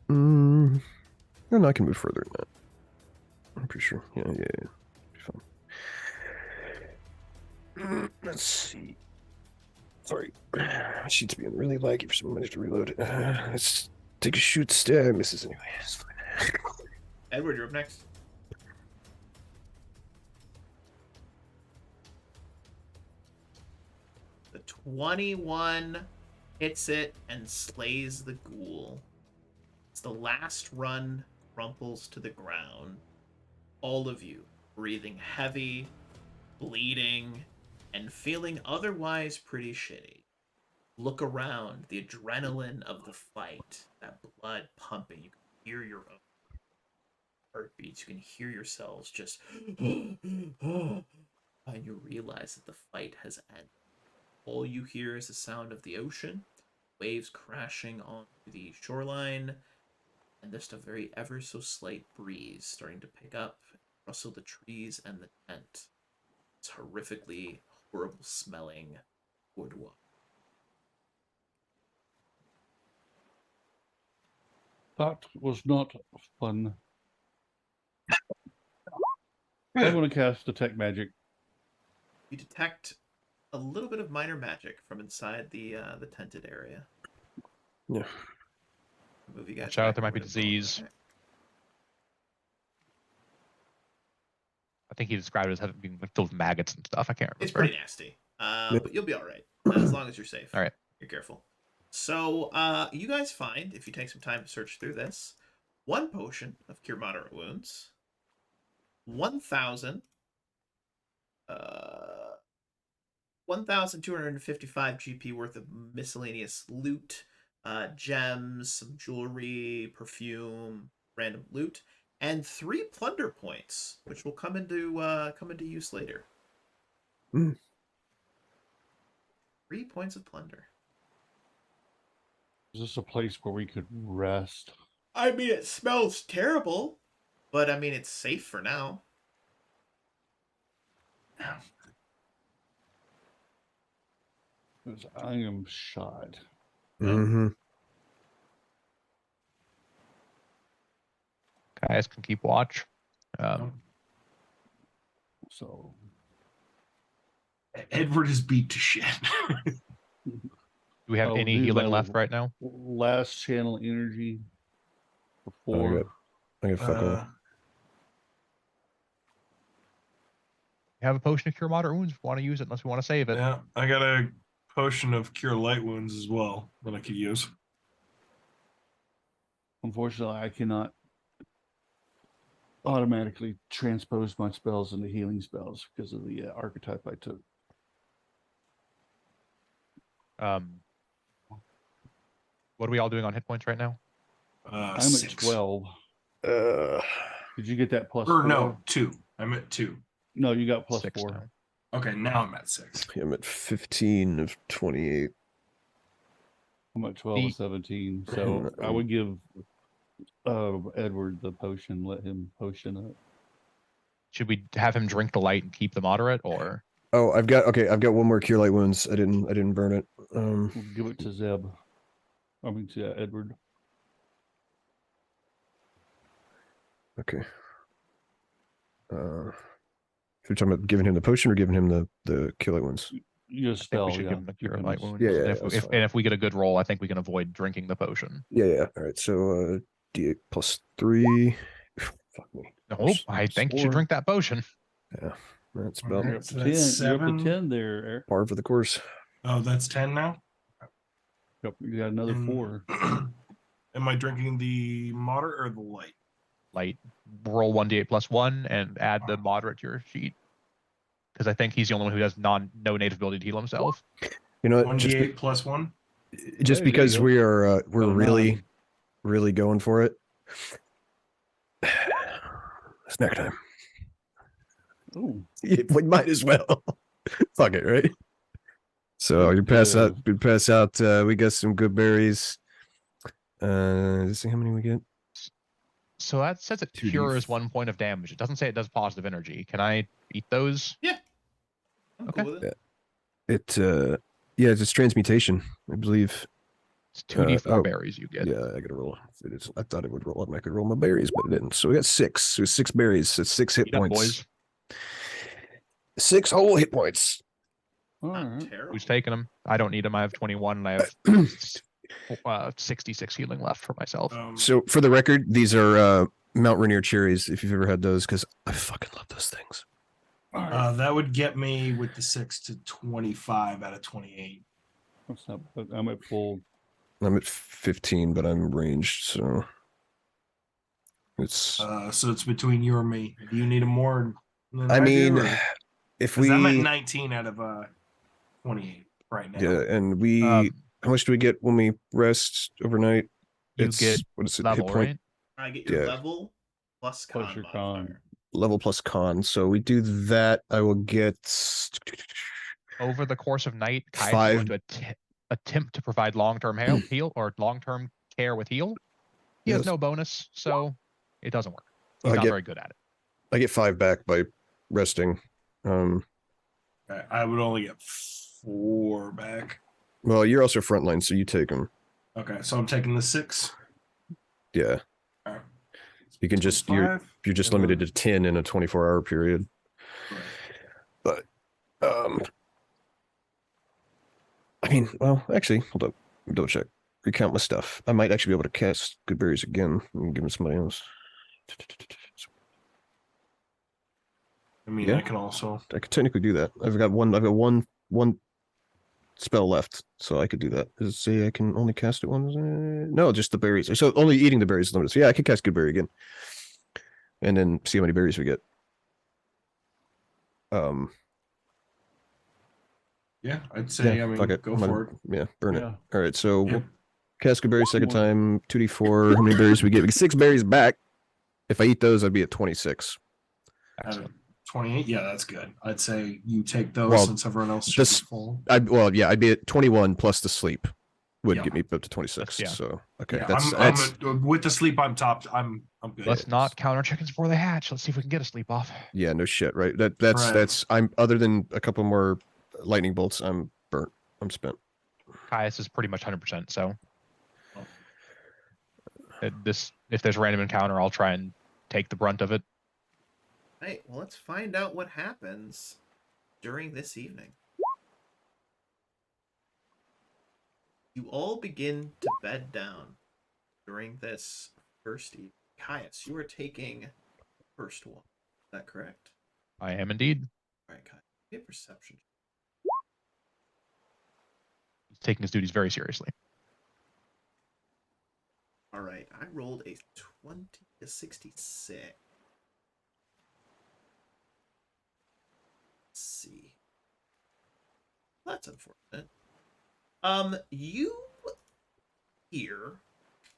No, I can move further than that. I'm pretty sure. Yeah. Be fine. Let's see. Sorry. My sheet's being really laggy for some minutes to reload. Let's take a shoot. Stab. Misses anyway. It's fine. Edward, you're up next. The 21 hits it and slays the ghoul. It's the last run, crumples to the ground. All of you breathing heavy, bleeding, and feeling otherwise pretty shitty. Look around, the adrenaline of the fight, that blood pumping. You can hear your own heartbeats. You can hear yourselves just, and you realize that the fight has ended. All you hear is the sound of the ocean, waves crashing onto the shoreline, and just a very ever so slight breeze starting to pick up, rustle the trees and the tent. It's horrifically horrible smelling woodwork. That was not fun. I'm going to cast Detect Magic. You detect a little bit of minor magic from inside the tented area. Yeah. Move you guys Watch out, back there might over be to disease. Bonewrack. I think he described it as having been filled with maggots and stuff. I can't remember. It's pretty nasty, but you'll be all right as long as you're safe. All right. You're careful. So you guys find, if you take some time to search through this, 1 potion of Cure Moderate Wounds, 1,255 GP worth of miscellaneous loot, gems, some jewelry, perfume, random loot, and 3 plunder points, which will come into use later. 3 points of plunder. Is this a place where we could rest? I mean, it smells terrible, but I mean, it's safe for now. 'Cause I am shot. Mm-hmm. Guys can keep watch. So Edward is beat to shit. Do we have I'll any do healing my left right now? last channel energy before. I got fuck all. We have a potion of cure moderate wounds if we want to use it, unless we want to save it. Yeah, I got a potion of cure light wounds as well that I could use. Unfortunately, I cannot automatically transpose my spells into healing spells because of the archetype I took. What are we all doing on hit points right now? I'm 6. at 12. Did you get that plus Or 4? no, 2. I'm at 2. No, you got plus 6 4. now. Okay, now I'm at 6. I'm at 15 of 28. I'm at 12 of 17. So I would give Edward the potion, let him potion it. Should we have him drink the light and keep the moderate, or Oh, I've got 1 more cure light wounds. I didn't burn it. We'll give it to Zeb. I mean to Edward. Okay. If you're talking about giving him the potion or giving him the cure light wounds. You I think spell, we should yeah. give him the cure him light a- wounds. Yeah, And that's if, fine. and if we get a good roll, I think we can avoid drinking the potion. Yeah. All right. So D8 plus 3. Fuck me. No, I think you should 4. drink that potion. Yeah. That's All about right. You're up So to that's 10. You're up 7. to 10 there, Eric. par for the course. Oh, that's 10 now? Yep, you got another And- 4. Am I drinking the moderate or the light? Light. Roll 1d8 plus 1 and add the moderate to your sheet. Because I think he's the only one who has no native ability to heal himself. You know what? 1d8 plus 1? Just Hey, there you because go. we're Oh, really 9. really going for it. Snack time. Ooh. We might as well. Fuck it, right? So you pass out. We pass out. We got some good berries. Let's see how many we get. So that says it 2d4. cures 1 point of damage. It doesn't say it does positive energy. Can I eat those? I'm Okay. cool with it. Yeah, it's transmutation, I believe. It's 2d4 oh, berries you get. Yeah, I gotta roll. I thought it would roll. I could roll my berries, but it didn't. So we got 6. So 6 berries. So 6 hit Eat up, points. boys. 6 whole hit points. All Not right. terrible. Who's taking them? I don't need them. I have 21 and I have 66 healing left for myself. So for the record, these are Mount Rainier cherries. If you've ever had those, because I fucking love those things. All right. That would get me with the 6 to 25 out of 28. That's not bad. I'm at full. I'm at 15, but I'm ranged, so it's. So it's between you or me. Do you need a more than I do, mean, or- if Because I'm at we 19 out of 28 right now. yeah, and we how much do we get when we rest overnight? You It's get what is it? level, Hit point right? I get your Yeah. level plus Plus con your modifier. con. level plus con. So we do that. I will get Over the course of night, Caius is 5. going to attempt to provide long-term heal or long-term care with heal. He has Yes. no bonus, so it doesn't work. He's I not get very good at it. I get 5 back by resting. Okay, I would only get 4 back. Well, you're also frontline, so you take them. Okay, so I'm taking the 6. Yeah. All right. You can just 25. you're just And limited then- to 10 in a 24-hour period. Right. But I mean, well, actually, hold up. Double check. Recount my stuff. I might actually be able to cast good berries again and give them somebody else. I mean, Yeah. I can also. I could technically do that. I've got one spell left, so I could do that. Does it say I can only cast it once? No, just the berries. So only eating the berries is limited. So yeah, I could cast good berry again, and then see how many berries we get. Yeah, I'd say. I mean, fuck it. go for it. Yeah, burn it. Yeah. All right, so Yeah. we'll cast good berry second One. time. 2d4. How many berries we get? We get 6 berries back. If I eat those, I'd be at 26. Out of Excellent. 28. Yeah, that's good. I'd say you take those Well, since everyone else should this- be full. I'd be at 21 plus the sleep would Yeah. get me up to 26. Yeah. So okay, Yeah, that's with the sleep. I'm topped. I'm good. Let's not count our chickens before they hatch. Let's see if we can get a sleep off. yeah, no shit, right? Right. That's I'm other than a couple more lightning bolts, I'm burnt. I'm spent. Caius is pretty much 100%. So Oh. if there's a random encounter, I'll try and take the brunt of it. Hey, well, let's find out what happens during this evening. You all begin to bed down during this first evening. Caius, you are taking the first one. Is that correct? I am indeed. All right, Caius. Get perception. He's taking his duties very seriously. All right, I rolled a 20 to 66. Let's see. That's unfortunate. You hear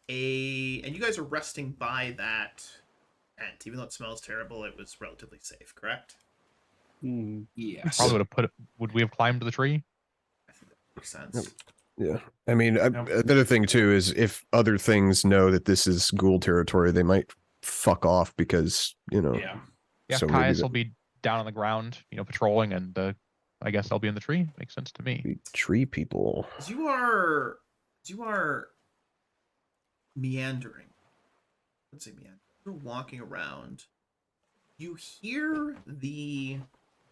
and you guys are resting by that tent. Even though it smells terrible, it was relatively safe, correct? Yes. Probably would have would we have climbed the tree? I think that makes sense. Yeah, I mean, another thing too is if other things know that this is ghoul territory, they might fuck off because Yeah. Yeah, So maybe Caius that- will be down on the ground, patrolling, and I guess I'll be in the tree. Makes sense to me. the tree people. As you are meandering. Let's say meandering. You're walking around. You hear the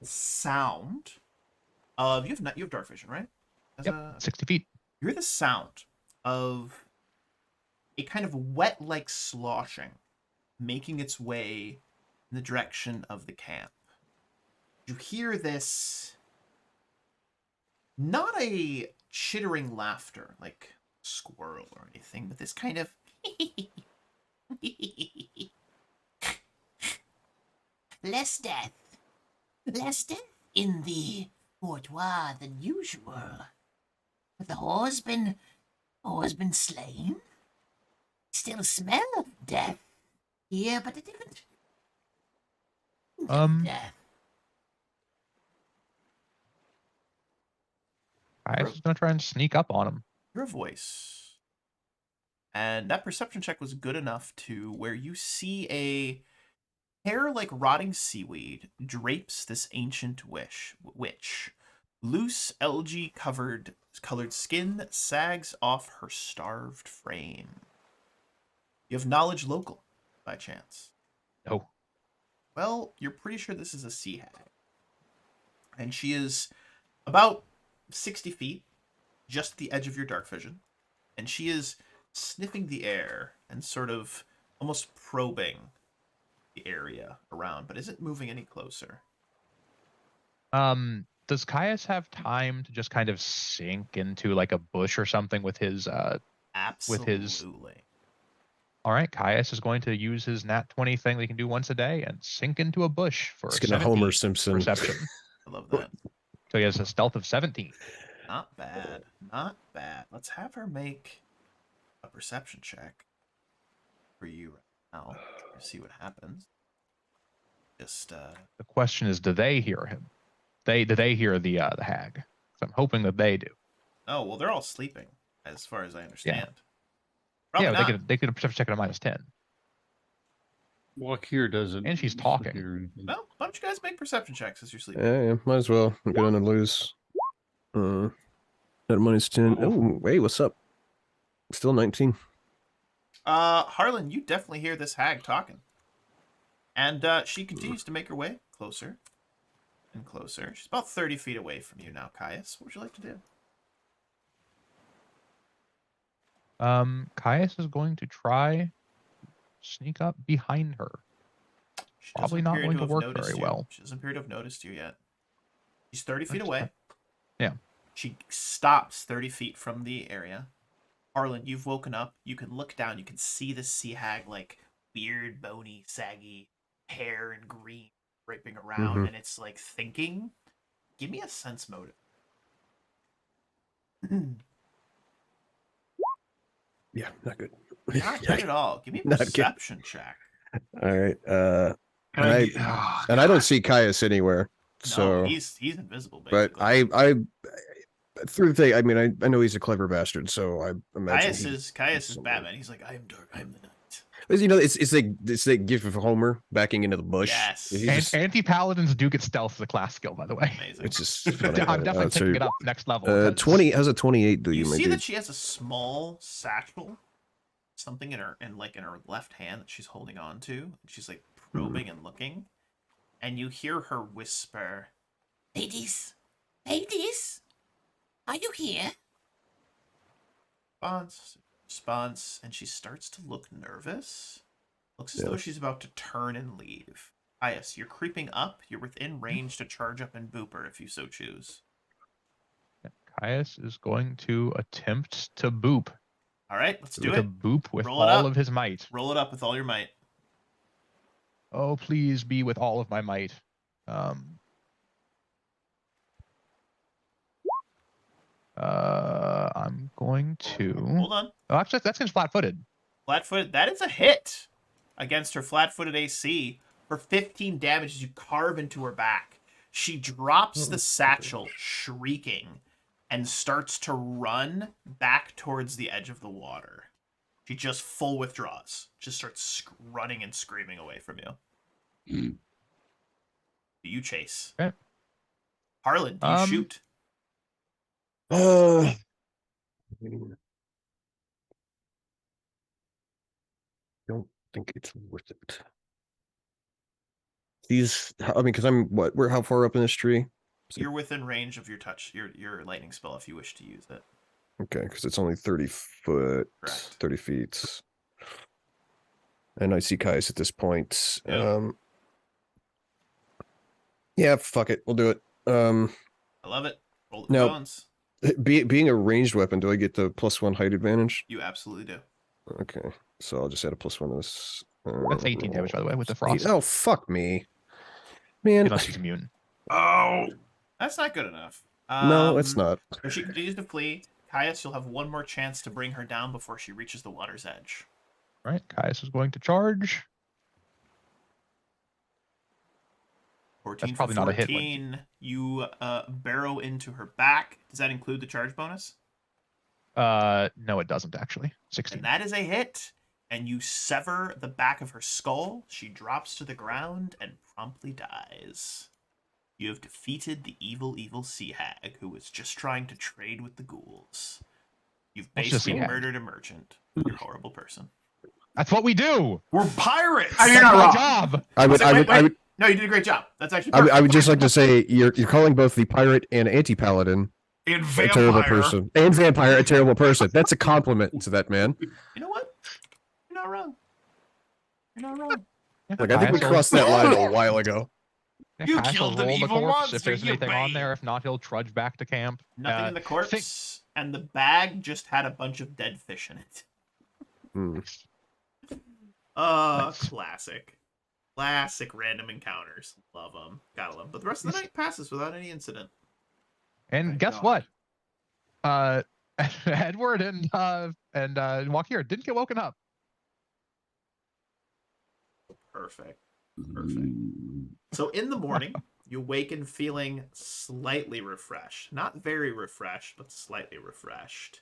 sound of you have dark vision, right? Yep, 60 feet. You hear the sound of a kind of wet-like sloshing making its way in the direction of the camp. You hear this, not a chittering laughter like a squirrel or anything, but this kind of Less death. Less death in the boudoir than usual. But the whore's been slain. Still smell of death here, but a different death. Caius is gonna try and sneak up on him. your voice. And that perception check was good enough to where you see a hair like rotting seaweed drapes this ancient witch. Loose algae colored skin sags off her starved frame. You have knowledge local, by chance. No. Well, you're pretty sure this is a sea hag. And she is about 60 feet, just at the edge of your dark vision. And she is sniffing the air and sort of almost probing the area around, but isn't moving any closer. Does Caius have time to just kind of sink into like a bush or something with his Absolutely. All right, Caius is going to use his nat 20 thing that he can do once a day and sink into a bush for It's a gonna Homer 70 Simpson. perception. I love that. So he has a stealth of 17. Not bad. Not bad. Let's have her make a perception check for you right now. See what happens. Just The question is, do they hear him? Do they hear the hag? 'Cause I'm hoping that they do. oh well, they're all sleeping, as far as I understand. Yeah, Probably but not. they could a perception check at a -10. Well, Kier doesn't. And she's talking. hear anything. Well, why don't you guys make perception checks as you're sleeping? Yeah, might as well. I'm gonna lose. At -10. Oh, wait, what's up? Still 19. Harlan, you definitely hear this hag talking. And she continues to make her way closer and closer. She's about 30 feet away from you now, Caius. What would you like to do? Caius is going to try sneak up behind her. She Probably doesn't not appear going to to have work noticed very you. well. She doesn't appear to have noticed you yet. She's 30 feet That's away. fine. Yeah. She stops 30 feet from the area. Harlan, you've woken up. You can look down. You can see the sea hag, like, weird, bony, saggy hair and green draping around. Mhm. And it's, like, thinking. Give me a sense motive. Yeah, not good. Not good at all. Give me a Not good. perception check. All right. Can And I, get- oh, and I don't God. see Caius anywhere. No, So, he's invisible, but basically. I through the thing. I mean, I know he's a clever bastard. So I imagine Caius is somewhere. Batman. He's like, I am dark. I am the night. You know, it's like gift of Homer backing into the bush. Yes. He's And just, anti-paladins do get stealth as a class skill, by the way. Amazing. it's just funny. I'm definitely So, picking it up next level. because 20 has a 28. Do You you, my see dude? that she has a small satchel, something in her left hand that she's holding on to. She's like probing and looking, and you hear her whisper, Ladies, ladies, are you here? response, and she starts to look nervous. Looks as though she's about to turn and leave. Caius, you're creeping up. You're within range to charge up and boop her if you so choose. Caius is going to attempt to boop. All right, let's do To it. boop with Roll it all up. of his might. Roll it up with all your might. Oh, please be with all of my might. I'm going to. Hold on. Oh, actually, that's against flat-footed. Flat-footed. That is a hit against her flat-footed AC. For 15 damage as you carve into her back. She drops the satchel, shrieking, and starts to run back towards the edge of the water. She just full withdraws. Just starts running and screaming away from you. You chase. Okay. Harlan, do you shoot? Don't think it's worth it. I mean, because we're how far up in this tree? You're within range of your touch, your lightning spell if you wish to use it. Okay, because it's only 30 foot, Correct. 30 feet. And I see Caius at this point. Yeah. Yeah, fuck it. We'll do it. I love it. Roll the Now- bones. Being a ranged weapon, do I get the +1 height advantage? You absolutely do. Okay, so I'll just add a +1 to this. That's 18 damage, by the way, with the frost. Oh, fuck me. Man, Unless he's immune. Oh, That's not good enough. no, it's not. If she continues to flee, Caius, you'll have one more chance to bring her down before she reaches the water's edge. Right, Caius is going to charge. 14 That's probably for not a hit, 14. You barrow into her back. Does that include the charge bonus? No, it doesn't actually. 16. And that is a hit. And you sever the back of her skull. She drops to the ground and promptly dies. You have defeated the evil sea hag who was just trying to trade with the ghouls. You've What's the sea basically hag? murdered a merchant. You're a horrible person. That's what we do. we're pirates. I mean, you're That's not my wrong. job. I would, I would, No, you did a great job. That's actually I would, perfect. I would just like to say you're calling both the pirate and anti-paladin And a vampire. terrible person, and vampire a terrible person. That's a compliment to that man. You know what? You're not wrong. You're not wrong. Like I think we Caius will- crossed that line a while ago. You Caius will killed an roll the evil corpse monster, if there's you anything on bait. there. If not, he'll trudge back to camp. Nothing in the corpse, think- and the bag just had a bunch of dead fish in it. Hmm. Nice. Classic. Classic random encounters. Love them. Gotta love them. But the rest of the night passes without any incident. And Thank guess God. what? Edward and Wakir didn't get woken up. Perfect. So in the morning, you awaken feeling slightly refreshed. Not very refreshed, but slightly refreshed.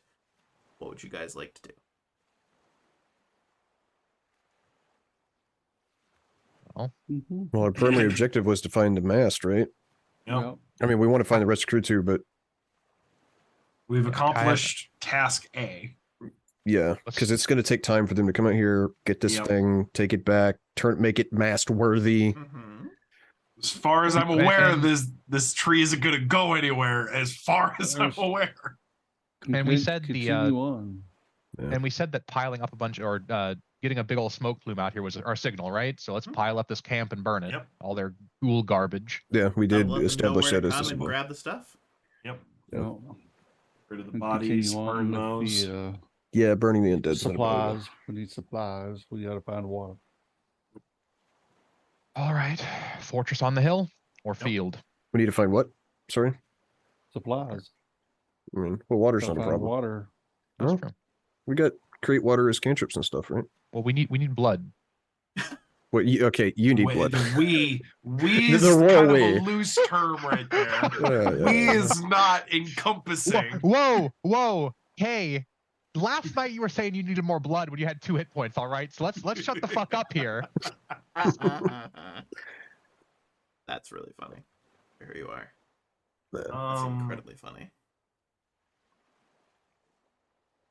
What would you guys like to do? Well, our primary objective was to find the mast, right? Yep. I mean, we want to find the rest of the crew too, but We've accomplished task A. yeah, because it's going to take time for them to come out here, get this Yep. thing, take it back, make it mast worthy. Mm-hmm. As far as I'm aware, this tree isn't going to go anywhere. As far as I'm aware. And we said continue on. And we said that piling up a bunch or getting a big old smoke plume out here was our signal, right? So let's pile up this camp and burn it. Yep. All their ghoul garbage. Yeah, we Let did them know establish where that to as come the and symbol. grab the stuff. Yep. No. Rid of the And bodies, continue burn on with those. the, Yeah, burning the undead. supplies. We need supplies. We got to find water. All right. Fortress on the hill or field? We need to find what? Sorry? Supplies. I mean, well, water's Gotta not a find problem. water. That's No. true. We got create water as cantrips and stuff, right? Well, we need blood. What? Okay, you need Wait, blood. We The is royal kind of we. a loose term right there. Yeah. We is not encompassing. Whoa! Hey, last night you were saying you needed more blood when you had 2 hit points. All right, so let's shut the fuck up here. That's really funny. Here you are. That's incredibly funny.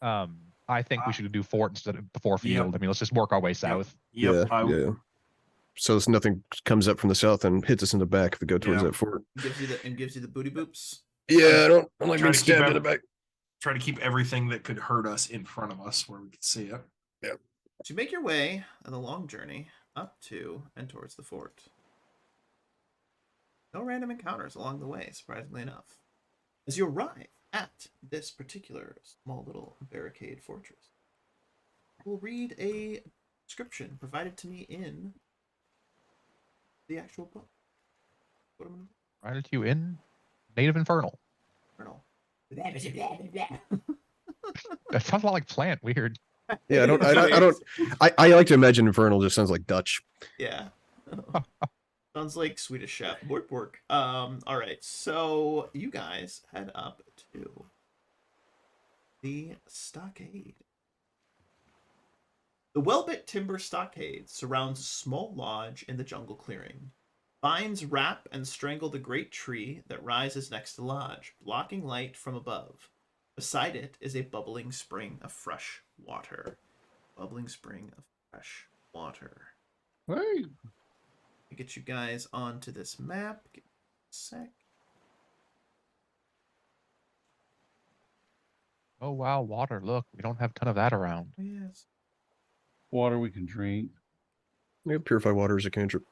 I think we should do fort instead of before field. Yep. I mean, let's just work our way south. Yep. Yeah. So there's nothing comes up from the south and hits us in the back if we go towards Yeah. that fort. Gives you the booty boops. Yeah, I don't like Try being to keep stabbed in the back. Try to keep everything that could hurt us in front of us where we can see it. So you make your way on the long journey up to and towards the fort. No random encounters along the way, surprisingly enough. As you arrive at this particular small little barricade fortress, we'll read a description provided to me in the actual book. What am I Right at you in Native Infernal. Journal. That sounds a lot like plant. Weird. Yeah, I like to imagine Infernal just sounds like Dutch. Yeah. Sounds like Swedish chef. Bork bork. All right. So you guys head up to the stockade. The well-built timber stockade surrounds a small lodge in the jungle clearing. Vines wrap and strangle the great tree that rises next to the lodge, blocking light from above. Beside it is a bubbling spring of fresh water. Bubbling spring of fresh water. Hey, Get you guys onto this map. Give me a sec. Oh wow, water. Look, we don't have a ton of that around. Yes. water we can drink. Yeah, purified water is a cantrip.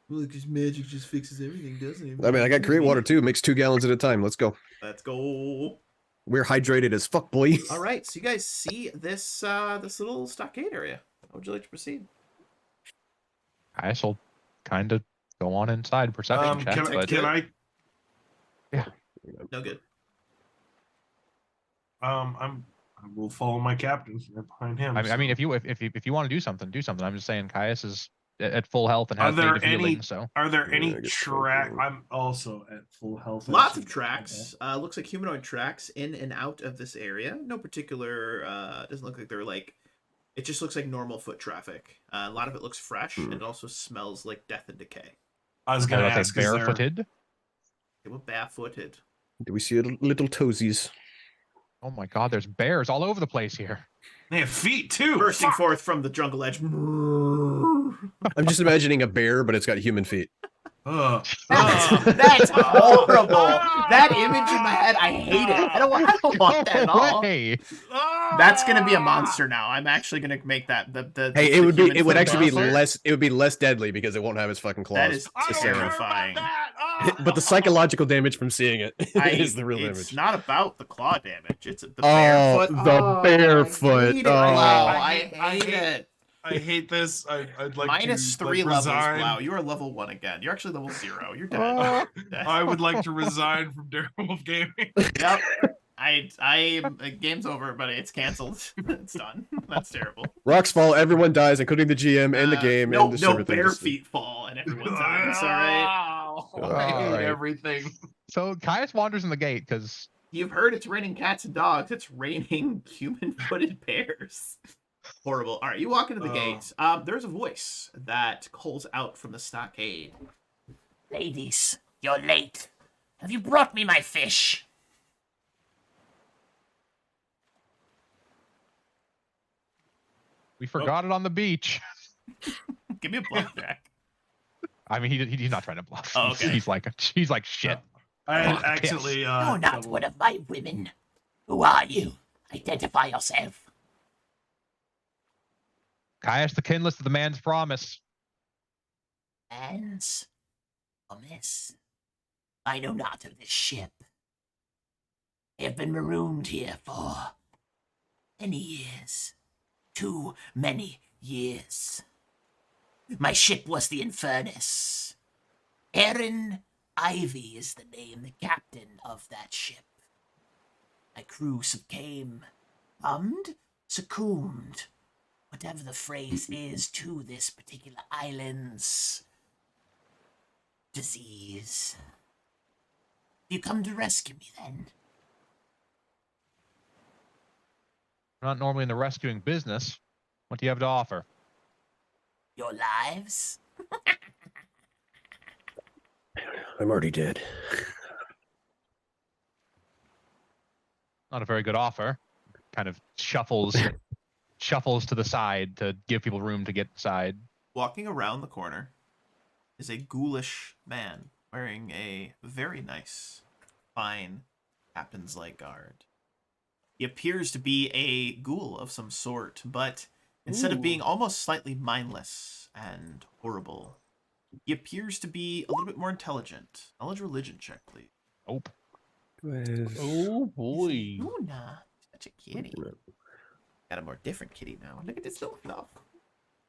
Well, because magic just fixes everything, doesn't it? I mean, I got create water too. It makes 2 gallons at a time. Let's go. Let's go. We're hydrated as fuck, boy. All right, so you guys see this this little stockade area. How would you like to proceed? I guess I'll kind of go on inside perception check. Can I? No good. I will follow my captain right behind him. I mean, if you want to do something, do something. I'm just saying, Caius is at full health and Are has there native healing, any- so Are there Yeah, any I guess track? so. I'm also at full health. Lots of tracks. Looks like humanoid tracks in and out of this area. No particular. Doesn't look like they're like. It just looks like normal foot traffic. A lot of it looks fresh, and it also smells like death and decay. I was gonna let's ask, say is there, barefooted. They were barefooted. Do we see little toesies? Oh my God, there's bears all over the place here. they have feet too. Bursting Fuck. forth from the jungle edge. I'm just imagining a bear, but it's got human feet. Ugh. That's horrible. That image in my head, I hate it. I don't want that at all. Way. That's gonna be a monster now. I'm actually gonna make that the. Hey, the human it would foot actually be monster. less. It would be less deadly because it won't have its fucking claws. That is I don't care about terrifying. that. But the psychological damage from seeing it is the real It's damage. not about the claw damage. It's the Oh, barefoot. the barefoot. I hate it. Oh. Wow, I I hate hate- it. I hate this. I'd like Minus to 3 like, levels. resign. Wow, you are level 1 again. You're actually level 0. You're dead. Oh. Dead. I would like to resign from Darewolf Gaming. Yep. Game's over, but it's canceled. It's done. That's terrible. Rocks fall, everyone dies, including the GM and the game. No, and the no, server thing bare just- feet fall and everyone dies. All right. I hate Alright. everything. So Caius wanders in the gate because You've heard it's raining cats and dogs. It's raining human-footed bears. Horrible. All right, you walk into the Oh. gate. There's a voice that calls out from the stockade. Ladies, you're late. Have you brought me my fish? we forgot it on the beach. Give me a bluff check. I mean, he's not trying to bluff. Oh, okay. He's like shit. I Fuck, accidentally. You're not doubled. one of my women. Who are you? Identify yourself. Caius the Kinless of the Man's Promise. Man's promise. I know not of this ship. I have been marooned here for many years. Too many years. My ship was the Infernus. Aaron Ivy is the name, the captain of that ship. My crew succumbed, whatever the phrase is, to this particular island's disease. You come to rescue me then? We're not normally in the rescuing business. What do you have to offer? Your lives? I'm already dead. Not a very good offer. Kind of shuffles to the side to give people room to get inside. Walking around the corner is a ghoulish man wearing a very nice, fine captain's light guard. He appears to be a ghoul of some sort, but instead of being almost slightly mindless and horrible, he appears to be a little bit more intelligent. Knowledge religion check, please. Nope. Oh boy. Luna, such a kitty. Got a more different kitty now. Look at this little fluff.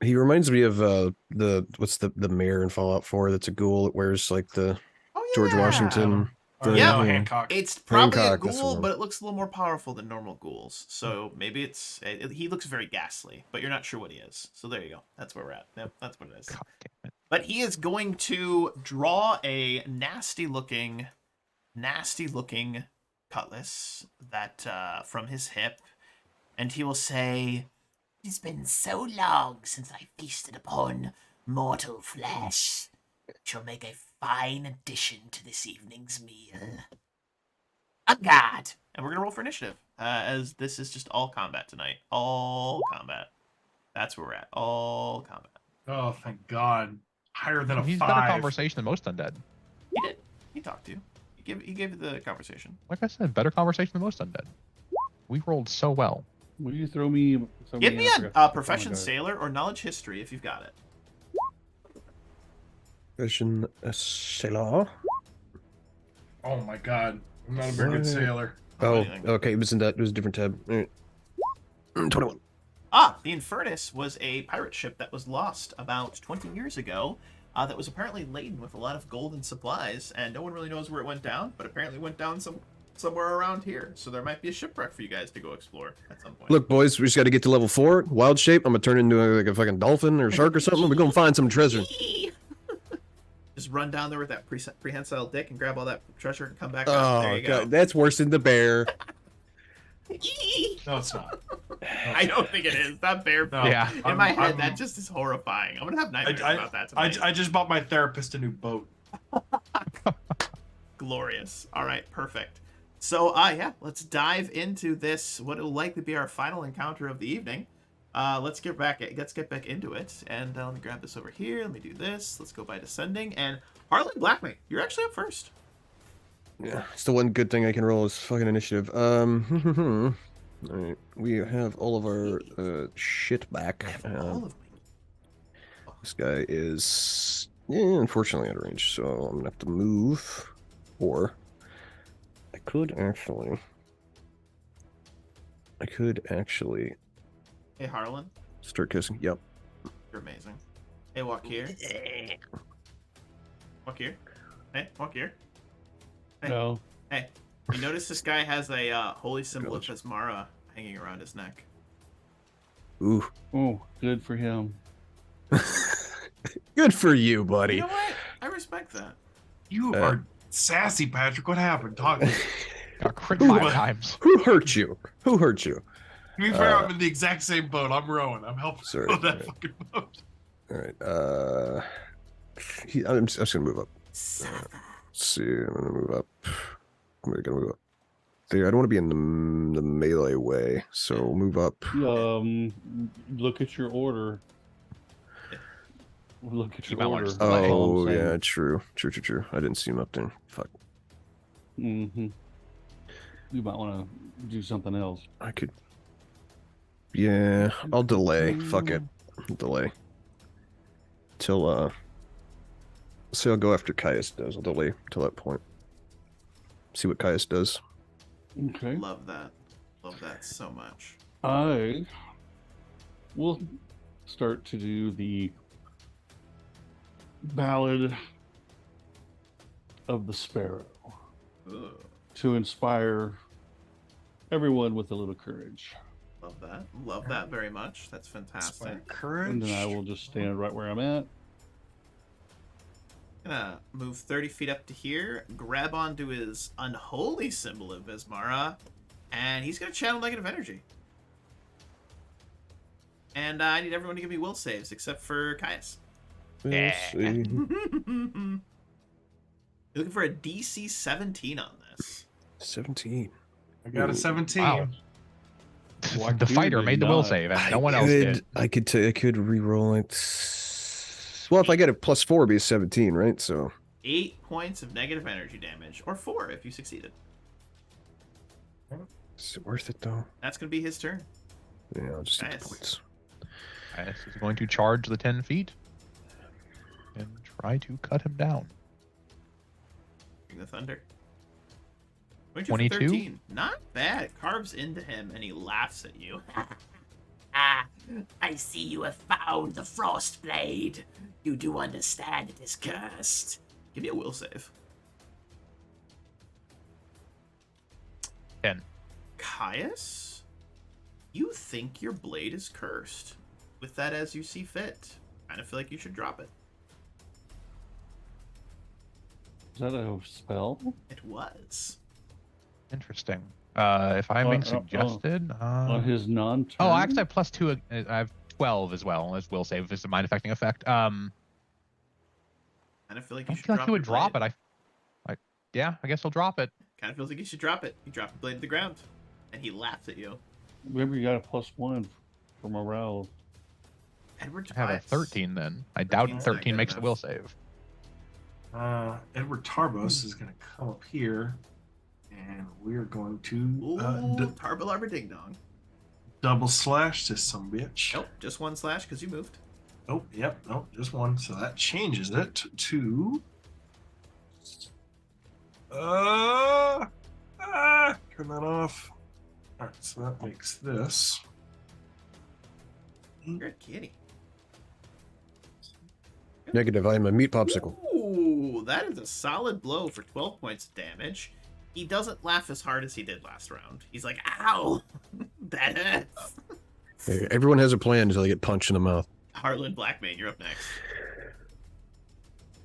He reminds me of what's the mayor in Fallout 4 that's a ghoul that wears like the Oh, yeah. George Washington. Oh, Yeah. no, Hancock. It's probably Hancock, a that's the ghoul, one. but it looks a little more powerful than normal ghouls. So maybe he looks very ghastly, but you're not sure what he is. So there you go. That's where we're at. Yep, that's what it is. God damn it. But he is going to draw a nasty looking cutlass that from his hip, and he will say, It's been so long since I feasted upon mortal flesh. It shall make a fine addition to this evening's meal. On guard! and we're gonna roll for initiative, as this is just all combat tonight. All combat. That's where we're at. All combat. Oh, thank God. Higher than a He's 5. better conversation than most undead. He did. He talked to you. He gave you the conversation. Like I said, better conversation than most undead. We rolled so well. Will you throw me? Give me a Oh profession my God. sailor or knowledge history if you've got it. Version sailor. Oh my God. I'm not a very good What? sailor. Oh, anything. okay. It was in that. It was a different tab. All right. 21. The Infernus was a pirate ship that was lost about 20 years ago. That was apparently laden with a lot of gold and supplies, and no one really knows where it went down, but apparently it went down somewhere around here. So there might be a shipwreck for you guys to go explore at some point. Look, boys, we just got to get to level 4. Wild shape. I'm gonna turn into like a fucking dolphin or shark or something. We're gonna find some treasure. Just run down there with that prehensile dick and grab all that treasure and come back up. Oh There you go. god, that's worse than the bear. No, it's not. I don't think it is. That bear. No, Yeah. In my head, that just is horrifying. I'm gonna have nightmares about that tonight. I just bought my therapist a new boat. Glorious. All right, perfect. So, yeah, let's dive into this. What will likely be our final encounter of the evening. Let's get back into it. And let me grab this over here. Let me do this. Let's go by descending. And Harlan Blackmate, you're actually up first. Yeah, it's the one good thing I can roll is fucking initiative. All right, we have all of our shit back. All of This guy is unfortunately out of range, so I'm gonna have to move. Or I could actually. Hey, Harlan. Start kissing. Yep. You're amazing. Hey, walk here. Walk here. Hey, walk here. Hey. No. Hey, you notice this guy has a holy symbol of Pismara hanging around his neck. Ooh. Oh, good for him. Good for you, buddy. You know what? I respect that. You are sassy, Patrick. What happened? Talk to me. Got crit 5 times. Who hurt you? Who hurt you? To be fair, I'm in the exact same boat. I'm rowing. I'm helping Sorry, row that right. fucking boat. All right. I'm just gonna move up. Let's see. I'm gonna move up. I'm gonna move up. There. I don't want to be in the melee way, so move up. Look at your order. Look at You your might want order. to just delay. That's all Oh I'm saying. yeah, true. I didn't see him up there. Fuck. Mm-hmm. You might want to do something else. I could. Yeah, I'll delay. Fuck it. I'll delay. Till see, I'll go after Caius does. I'll delay till that point. See what Caius does. Okay. Love that. Love that so much. I will start to do the Ballad of the Sparrow Ugh, to inspire everyone with a little courage. love that. Love that very much. That's fantastic. Courage. And then I will just stand right where I'm at. Gonna move 30 feet up to here, grab onto his unholy symbol of Vismara, and he's gonna channel negative energy. And I need everyone to give me will saves except for Caius. Let's see. You're looking for a DC 17 on this. 17. I got a 17. Wow. Why The you fighter did made the will not. save, and no one else did. I could re-roll it. Well, if I get a +4, it'd be a 17, right? So 8 points of negative energy damage, or 4 if you succeeded. is it worth it though? That's gonna be his turn. Yeah, I'll just take the Nice. points. Caius is going to charge the 10 feet and try to cut him down. Bring the thunder. 22? 13. Not bad. Carves into him and he laughs at you. Ah, I see you have found the frost blade. You do understand it is cursed. Give me a will save. 10. Caius, you think your blade is cursed. With that as you see fit. Kind of feel like you should drop it. Is that a spell? It was. Interesting. If I'm being oh. suggested. On his non-turn? Oh, I actually have +2. I have 12 as well as will save. If it's a mind affecting effect. Kind of feel like I you don't should feel like drop he would your drop blade. it. Yeah, I guess he'll drop it. Kind of feels like you should drop it. You drop the blade to the ground. And he laughs at you. Remember, you got a +1 for morale. Edward I have a Tobias. 13 then. I doubt 13's not 13 good makes the enough. will save. Edward Tarbos is going to come up here, and we're going to Ooh, Tarble Arbor Ding Dong. double slash this some bitch. Nope, just 1 slash because you moved. Oh, yep, nope, just one. So that changes it to. Turn that off. All right, so that makes this. You're a kitty. Negative. I'm a meat popsicle. Ooh, that is a solid blow for 12 points of damage. He doesn't laugh as hard as he did last round. He's like, ow! That hurts. Hey, everyone has a plan until they get punched in the mouth. Harlan Blackmane, you're up next.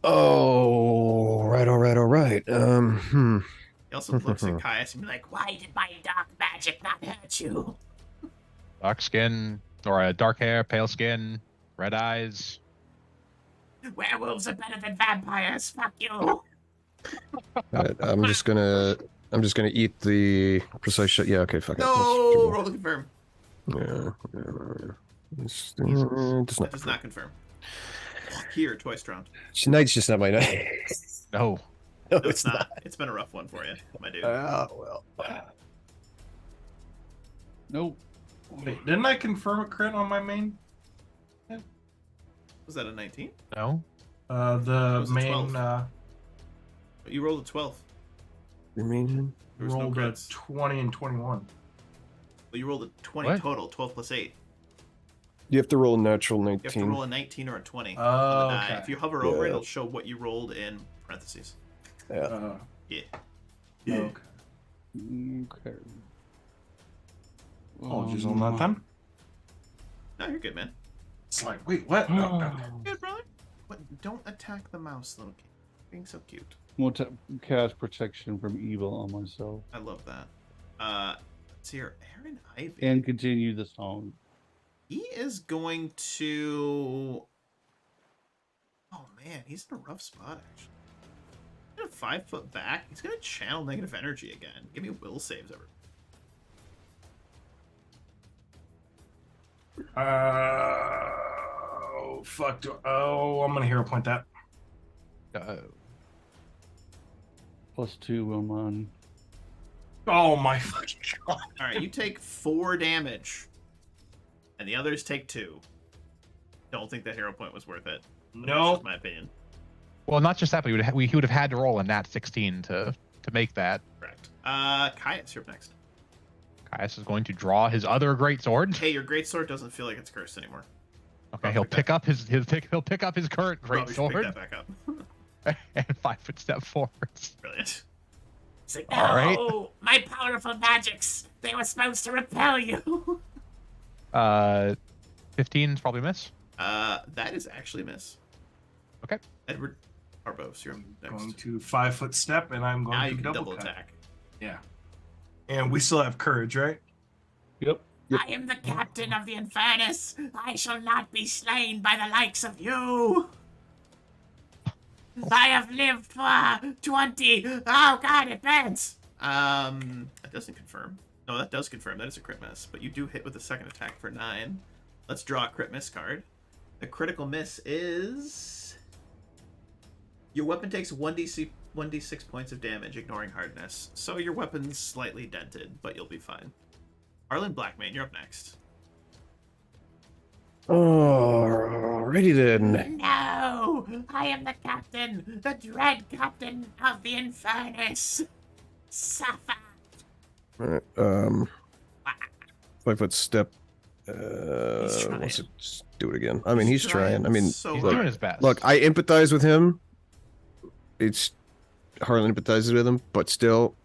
Oh, all right. He also looks at Caius and be like, Why did my dark magic not hurt you? Dark skin, or dark hair, pale skin, red eyes. Werewolves are better than vampires. Fuck you. I'm just gonna eat the precise shot. Yeah, okay, fuck it. no! Roll to confirm. Yeah. It's, does That not. does not confirm. Here, twice round. Tonight's just not my night. No. No, it's not. It's been a rough one for you, my dude. Well. Nope. Wait, didn't I confirm a crit on my main? Was that a 19? No. The was a main 12. You rolled a 12. You mean? There was no rolled a crits. 20 and 21. Well, you rolled a 20 What? total, 12 plus 8. You have to roll a natural You have to 19. roll a 19 or a 20 Oh, on the die. okay. If you hover over it, Yeah. it'll show what you rolled in parentheses. Yeah. Yeah. Okay. Okay. Apologies on that then. No, you're good, man. It's like, wait, what? Okay. Good, brother. What? Don't attack the mouse, little kid. Being so cute. We'll cast protection from evil on myself I love that. Let's see here. Aaron Ivy. and continue the song. He is going to. Oh man, he's in a rough spot actually. He's gonna 5 foot back. He's gonna channel negative energy again. Give me will saves ever. Oh, fuck. I'm going to hero point that. +2 will mine. Oh, my fucking God. All right, you take 4 damage, and the others take 2. Don't think the hero point was worth it. That's No. just my opinion. Well, not just that, but he would have had to roll a nat 16 to make that. Correct. Caius, you're up next. Caius is going to draw his other great sword. Hey, your greatsword doesn't feel like it's cursed anymore. Okay, he'll pick up his current Probably great should sword pick that back up. and 5 foot step forwards. Brilliant. It's like, All right. no, my powerful magics. They were supposed to repel you. 15 is probably miss. That is actually a miss. Okay. Edward Arbos, you're up Going next. to 5 foot step, and I'm going Now to you can double double cut. attack. Yeah. And we still have courage, right? Yep. I am the captain of the Infernus. I shall not be slain by the likes of you. I have lived for 20. Oh God, it burns. That doesn't confirm. No, that does confirm. That is a crit miss, but you do hit with the second attack for 9. Let's draw a crit miss card. The critical miss is your weapon takes 1d6 points of damage, ignoring hardness. So your weapon's slightly dented, but you'll be fine. Arlen Blackmane, you're up next. Alrighty then. No, I am the captain, the dread captain of the Infernus. Suffer. Alright, 5 foot step. trying. Let's do it again. I mean, he's trying. I mean, so He's hard. doing his best. look, I empathize with him. It's Harlan empathizes with him, but still.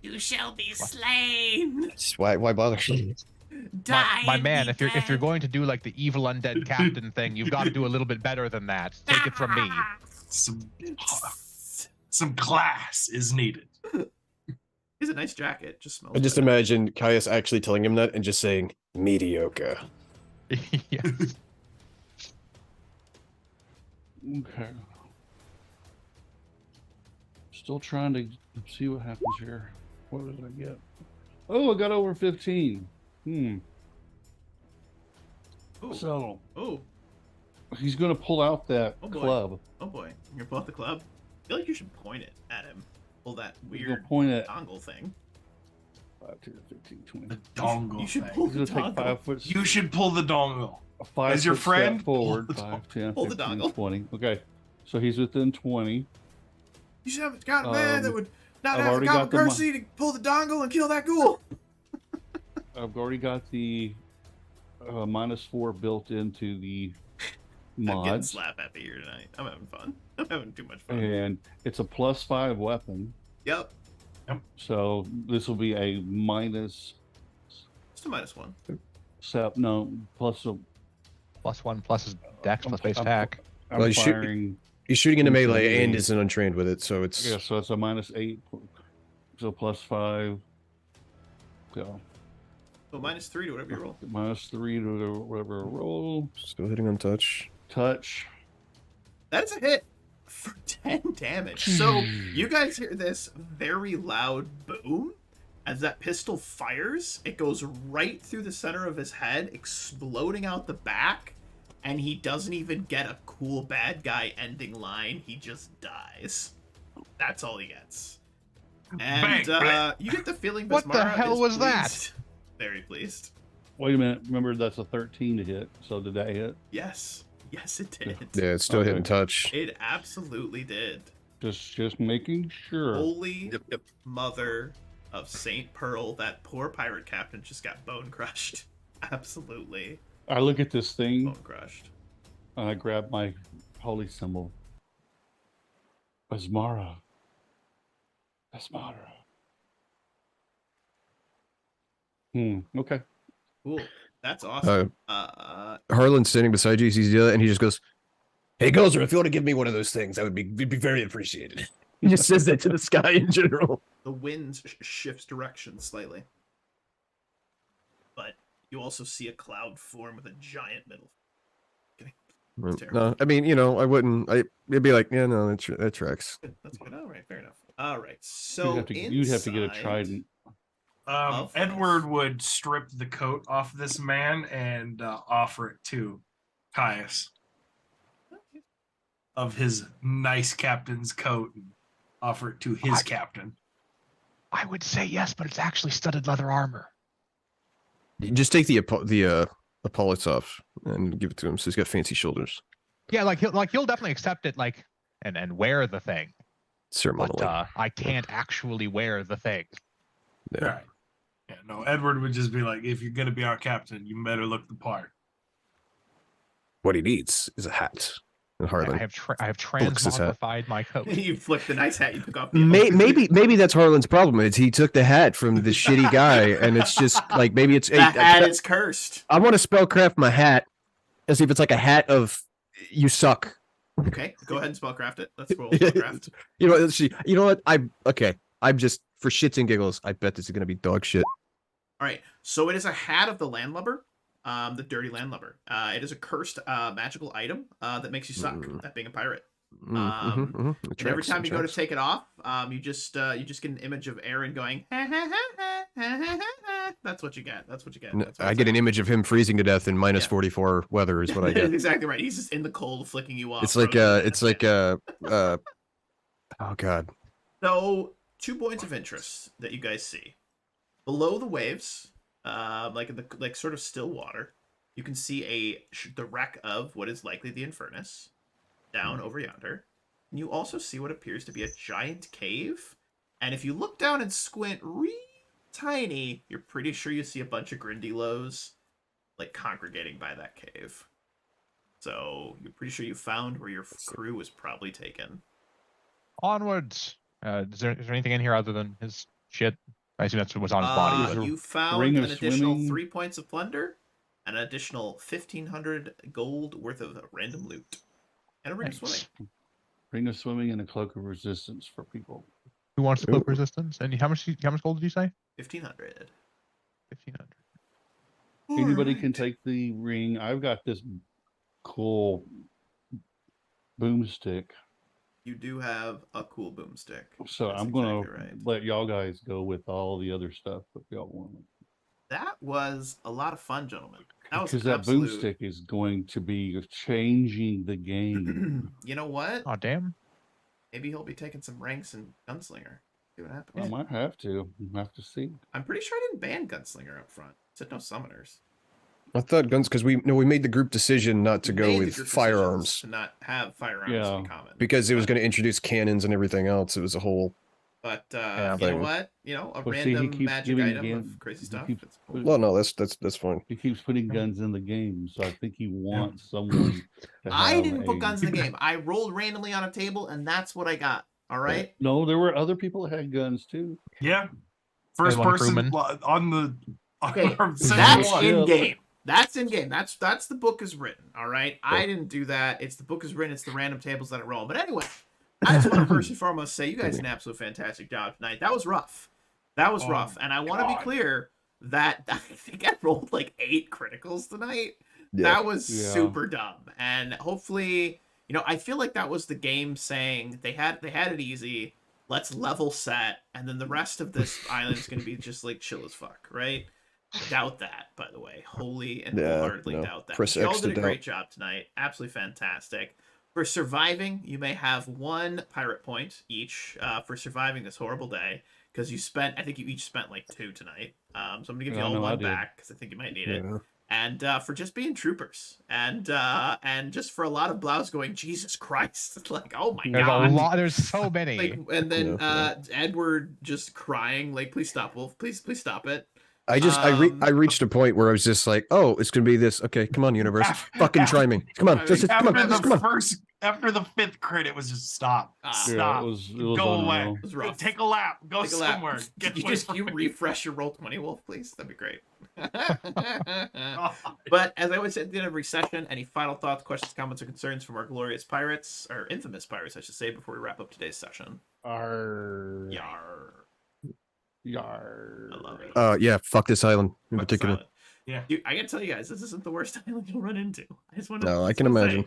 You shall be slain. Why bother? Die. my and man, be if you're dead. going to do like the evil undead captain thing, you've got to do a little bit better than that. Take it from me. Some class is needed. He's a nice jacket. Just smells. I just good. imagine Caius actually telling him that and just saying mediocre. Yeah. Okay. Still trying to see what happens here. What did I get? Oh, I got over 15. Ooh. So Oh, he's going to pull out that Oh, boy. club. oh boy. You're gonna pull out the club. I feel like you should point it at him. Pull that He's going weird to point at dongle thing. 5, 10, 15, 20. The dongle You should thing. pull He's the going to take dongle. 5 foot. You should pull the dongle. 5 as your foot friend, step forward. pull the 5, 10, Pull the 15, dongle. 20. Okay. So he's within 20. You should have got a man that would not I've have the already common got the courtesy to pull the dongle and kill that ghoul. I've already got the -4 built into the I'm getting mods. slap happy here tonight. I'm having fun. I'm having too much fun. And it's a +5 weapon. Yep. So this will be a minus Just a -1. no plus a +1 plus his dex plus base I'm- attack. I'm Well, you should- firing. He's shooting into Into melee and the- isn't untrained with it, so it's Yeah, so it's a -8. So +5. So So -3 to whatever you roll. -3 to whatever I roll. still hitting on touch. Touch. That is a hit for 10 damage. So you guys hear this very loud boom as that pistol fires. It goes right through the center of his head, exploding out the back, and he doesn't even get a cool bad guy ending line. He just dies. That's all he gets. And you get the feeling What the Bismara hell is was that? pleased. Very pleased. Wait a minute. Remember that's a 13 to hit. So did that hit? Yes. Yes, it did. Yeah, it's still Okay. hitting touch. It absolutely did. Just making sure. Holy mother of Saint Pearl, that poor pirate captain just got bone crushed. Absolutely. I look at this thing Bone crushed. and I grab my holy symbol. Asmara. Asmara. Okay. Cool. That's awesome. Harlan's standing beside you, he sees you, and he just goes, "Hey, Gozer, if you want to give me one of those things, that would be very appreciated." He just says that to the sky in general. The wind shifts direction slightly. But you also see a cloud form with a giant middle. No, I mean, I wouldn't. It'd be like, yeah, no, that tracks. That's good. All right, fair enough. All right, so you'd have to get a trident. Edward would strip the coat off this man and offer it to Caius of his nice captain's coat and offer it to his captain. I would say yes, but it's actually studded leather armor. Just take the Apollos off and give it to him, so he's got fancy shoulders. Yeah, he'll definitely accept it, and wear the thing. Ceremonially. But I can't actually wear the thing. Yeah. Right. Yeah, no, Edward would just be like, if you're going to be our captain, you better look the part. What he needs is a hat. And Harlan. I have flicks his hat. transmogrified my coat. You flick the nice hat you took off. Maybe that's Harlan's problem. Is he took the hat from the shitty guy, and it's just like maybe it's the hat is cursed. I want to spellcraft my hat as if it's like a hat of "you suck." Okay, go ahead and spellcraft it. Let's roll spellcraft. You know what? I'm just for shits and giggles. I bet this is gonna be dog shit. All right, so it is a hat of the landlubber, the dirty landlubber. It is a cursed magical item that makes you suck at being a pirate. And every time you go to take it off, you just get an image of Aaron going. That's what you get. I get an image of him freezing to death in minus 44 weather is what I get. Exactly right. He's just in the cold, flicking you off. Oh god. So 2 points of interest that you guys see below the waves, like sort of still water. You can see the wreck of what is likely the Infernus down over yonder. And you also see what appears to be a giant cave. And if you look down and squint real tiny, you're pretty sure you see a bunch of Grindylows like congregating by that cave. So you're pretty sure you found where your crew was probably taken. Onwards. Is there anything in here other than his shit? I assume that's what's on his body. You found an additional 3 points of plunder, and an additional 1,500 gold worth of random loot, and a ring of swimming. Ring of swimming and a cloak of resistance for people. Who wants the cloak resistance? And how much gold did you say? 1,500. 1,500. Anybody can take the ring. I've got this cool boomstick. You do have a cool boomstick. So That's I'm gonna exactly right. let y'all guys go with all the other stuff if y'all want. That was a lot of fun, gentlemen. That was Because that boomstick is going to be changing the game. You know what? Oh damn! Maybe he'll be taking some ranks in Gunslinger. See what happens. I might have to. Have to see. I'm pretty sure I didn't ban Gunslinger up front. It said no summoners. I thought guns because we made the group decision not to go with firearms. To not have firearms in common. Because it was going to introduce cannons and everything else. It was a whole. But you know what? A random magic item of crazy stuff. Well, no, that's fine. He keeps putting guns in the game, so I think he wants someone. I didn't put guns in the game. I rolled randomly on a table, and that's what I got. All right. No, there were other people that had guns too. Yeah. First person on the. Okay, that's in game. That's in game. That's the book is written. All right. I didn't do that. It's the book is written. It's the random tables that I roll. But anyway, I just want to first and foremost say you guys did an absolute fantastic job tonight. That was rough. Rough. And I want to be clear that I think I rolled like 8 criticals tonight. Yeah. That was super dumb. And hopefully, I feel like that was the game saying they had it easy. Let's level set, and then the rest of this island is going to be just like chill as fuck, right? Doubt that, by the way. Wholly and wholeheartedly doubt that. You all did a great job tonight. Absolutely fantastic. For surviving, you may have 1 pirate point each for surviving this horrible day, because I think you each spent like 2 tonight. So I'm going to give you all 1 back, because I think you might need it. And for just being troopers. And just for a lot of blouse going, Jesus Christ. Like, oh my God. There's so many. And then Edward just crying, like, please stop, Wolf. Please stop it. I reached a point where I was just like, oh, it's gonna be this. Okay, come on, universe, fucking try me. Come on, just come on, just come on. After the 5th crit, it was just stop. Yeah, Stop. it was Go away. unreal. It was rough. Take a lap. Go Take a lap. somewhere. Could you away just from you me. refresh your Roll20 Wolf, please? That'd be great. God. But as I always say at the end of every session, any final thoughts, questions, comments, or concerns from our glorious pirates, or infamous pirates, I should say, before we wrap up today's session? Arr. Yar. Yar. I love it. Yeah, fuck this island in Fuck this particular. island. Yeah. Dude, I gotta tell you guys, this isn't the worst island you'll run into. I just want to. No, I can imagine.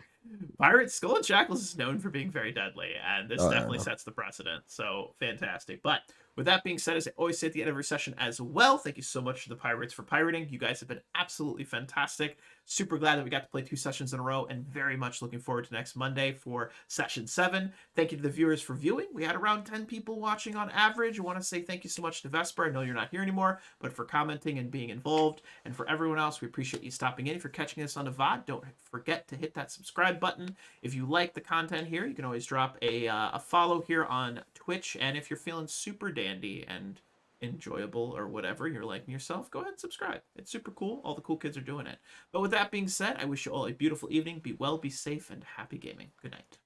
Pirate Skull and Shackles is known for being very deadly, and this Oh, yeah, I definitely know. sets the precedent. So fantastic. But with that being said, as I always say at the end of every session as well, thank you so much to the Pirates for pirating. You guys have been absolutely fantastic. Super glad that we got to play 2 sessions in a row, and very much looking forward to next Monday for session 7. Thank you to the viewers for viewing. We had around 10 people watching on average. I want to say thank you so much to Vesper. I know you're not here anymore, but for commenting and being involved. And for everyone else, we appreciate you stopping in. If you're catching us on the VOD, don't forget to hit that subscribe button. If you like the content here, you can always drop a follow here on Twitch. And if you're feeling super dandy and enjoyable or whatever, you're liking yourself, go ahead and subscribe. It's super cool. All the cool kids are doing it. But with that being said, I wish you all a beautiful evening. Be well, be safe, and happy gaming. Good night.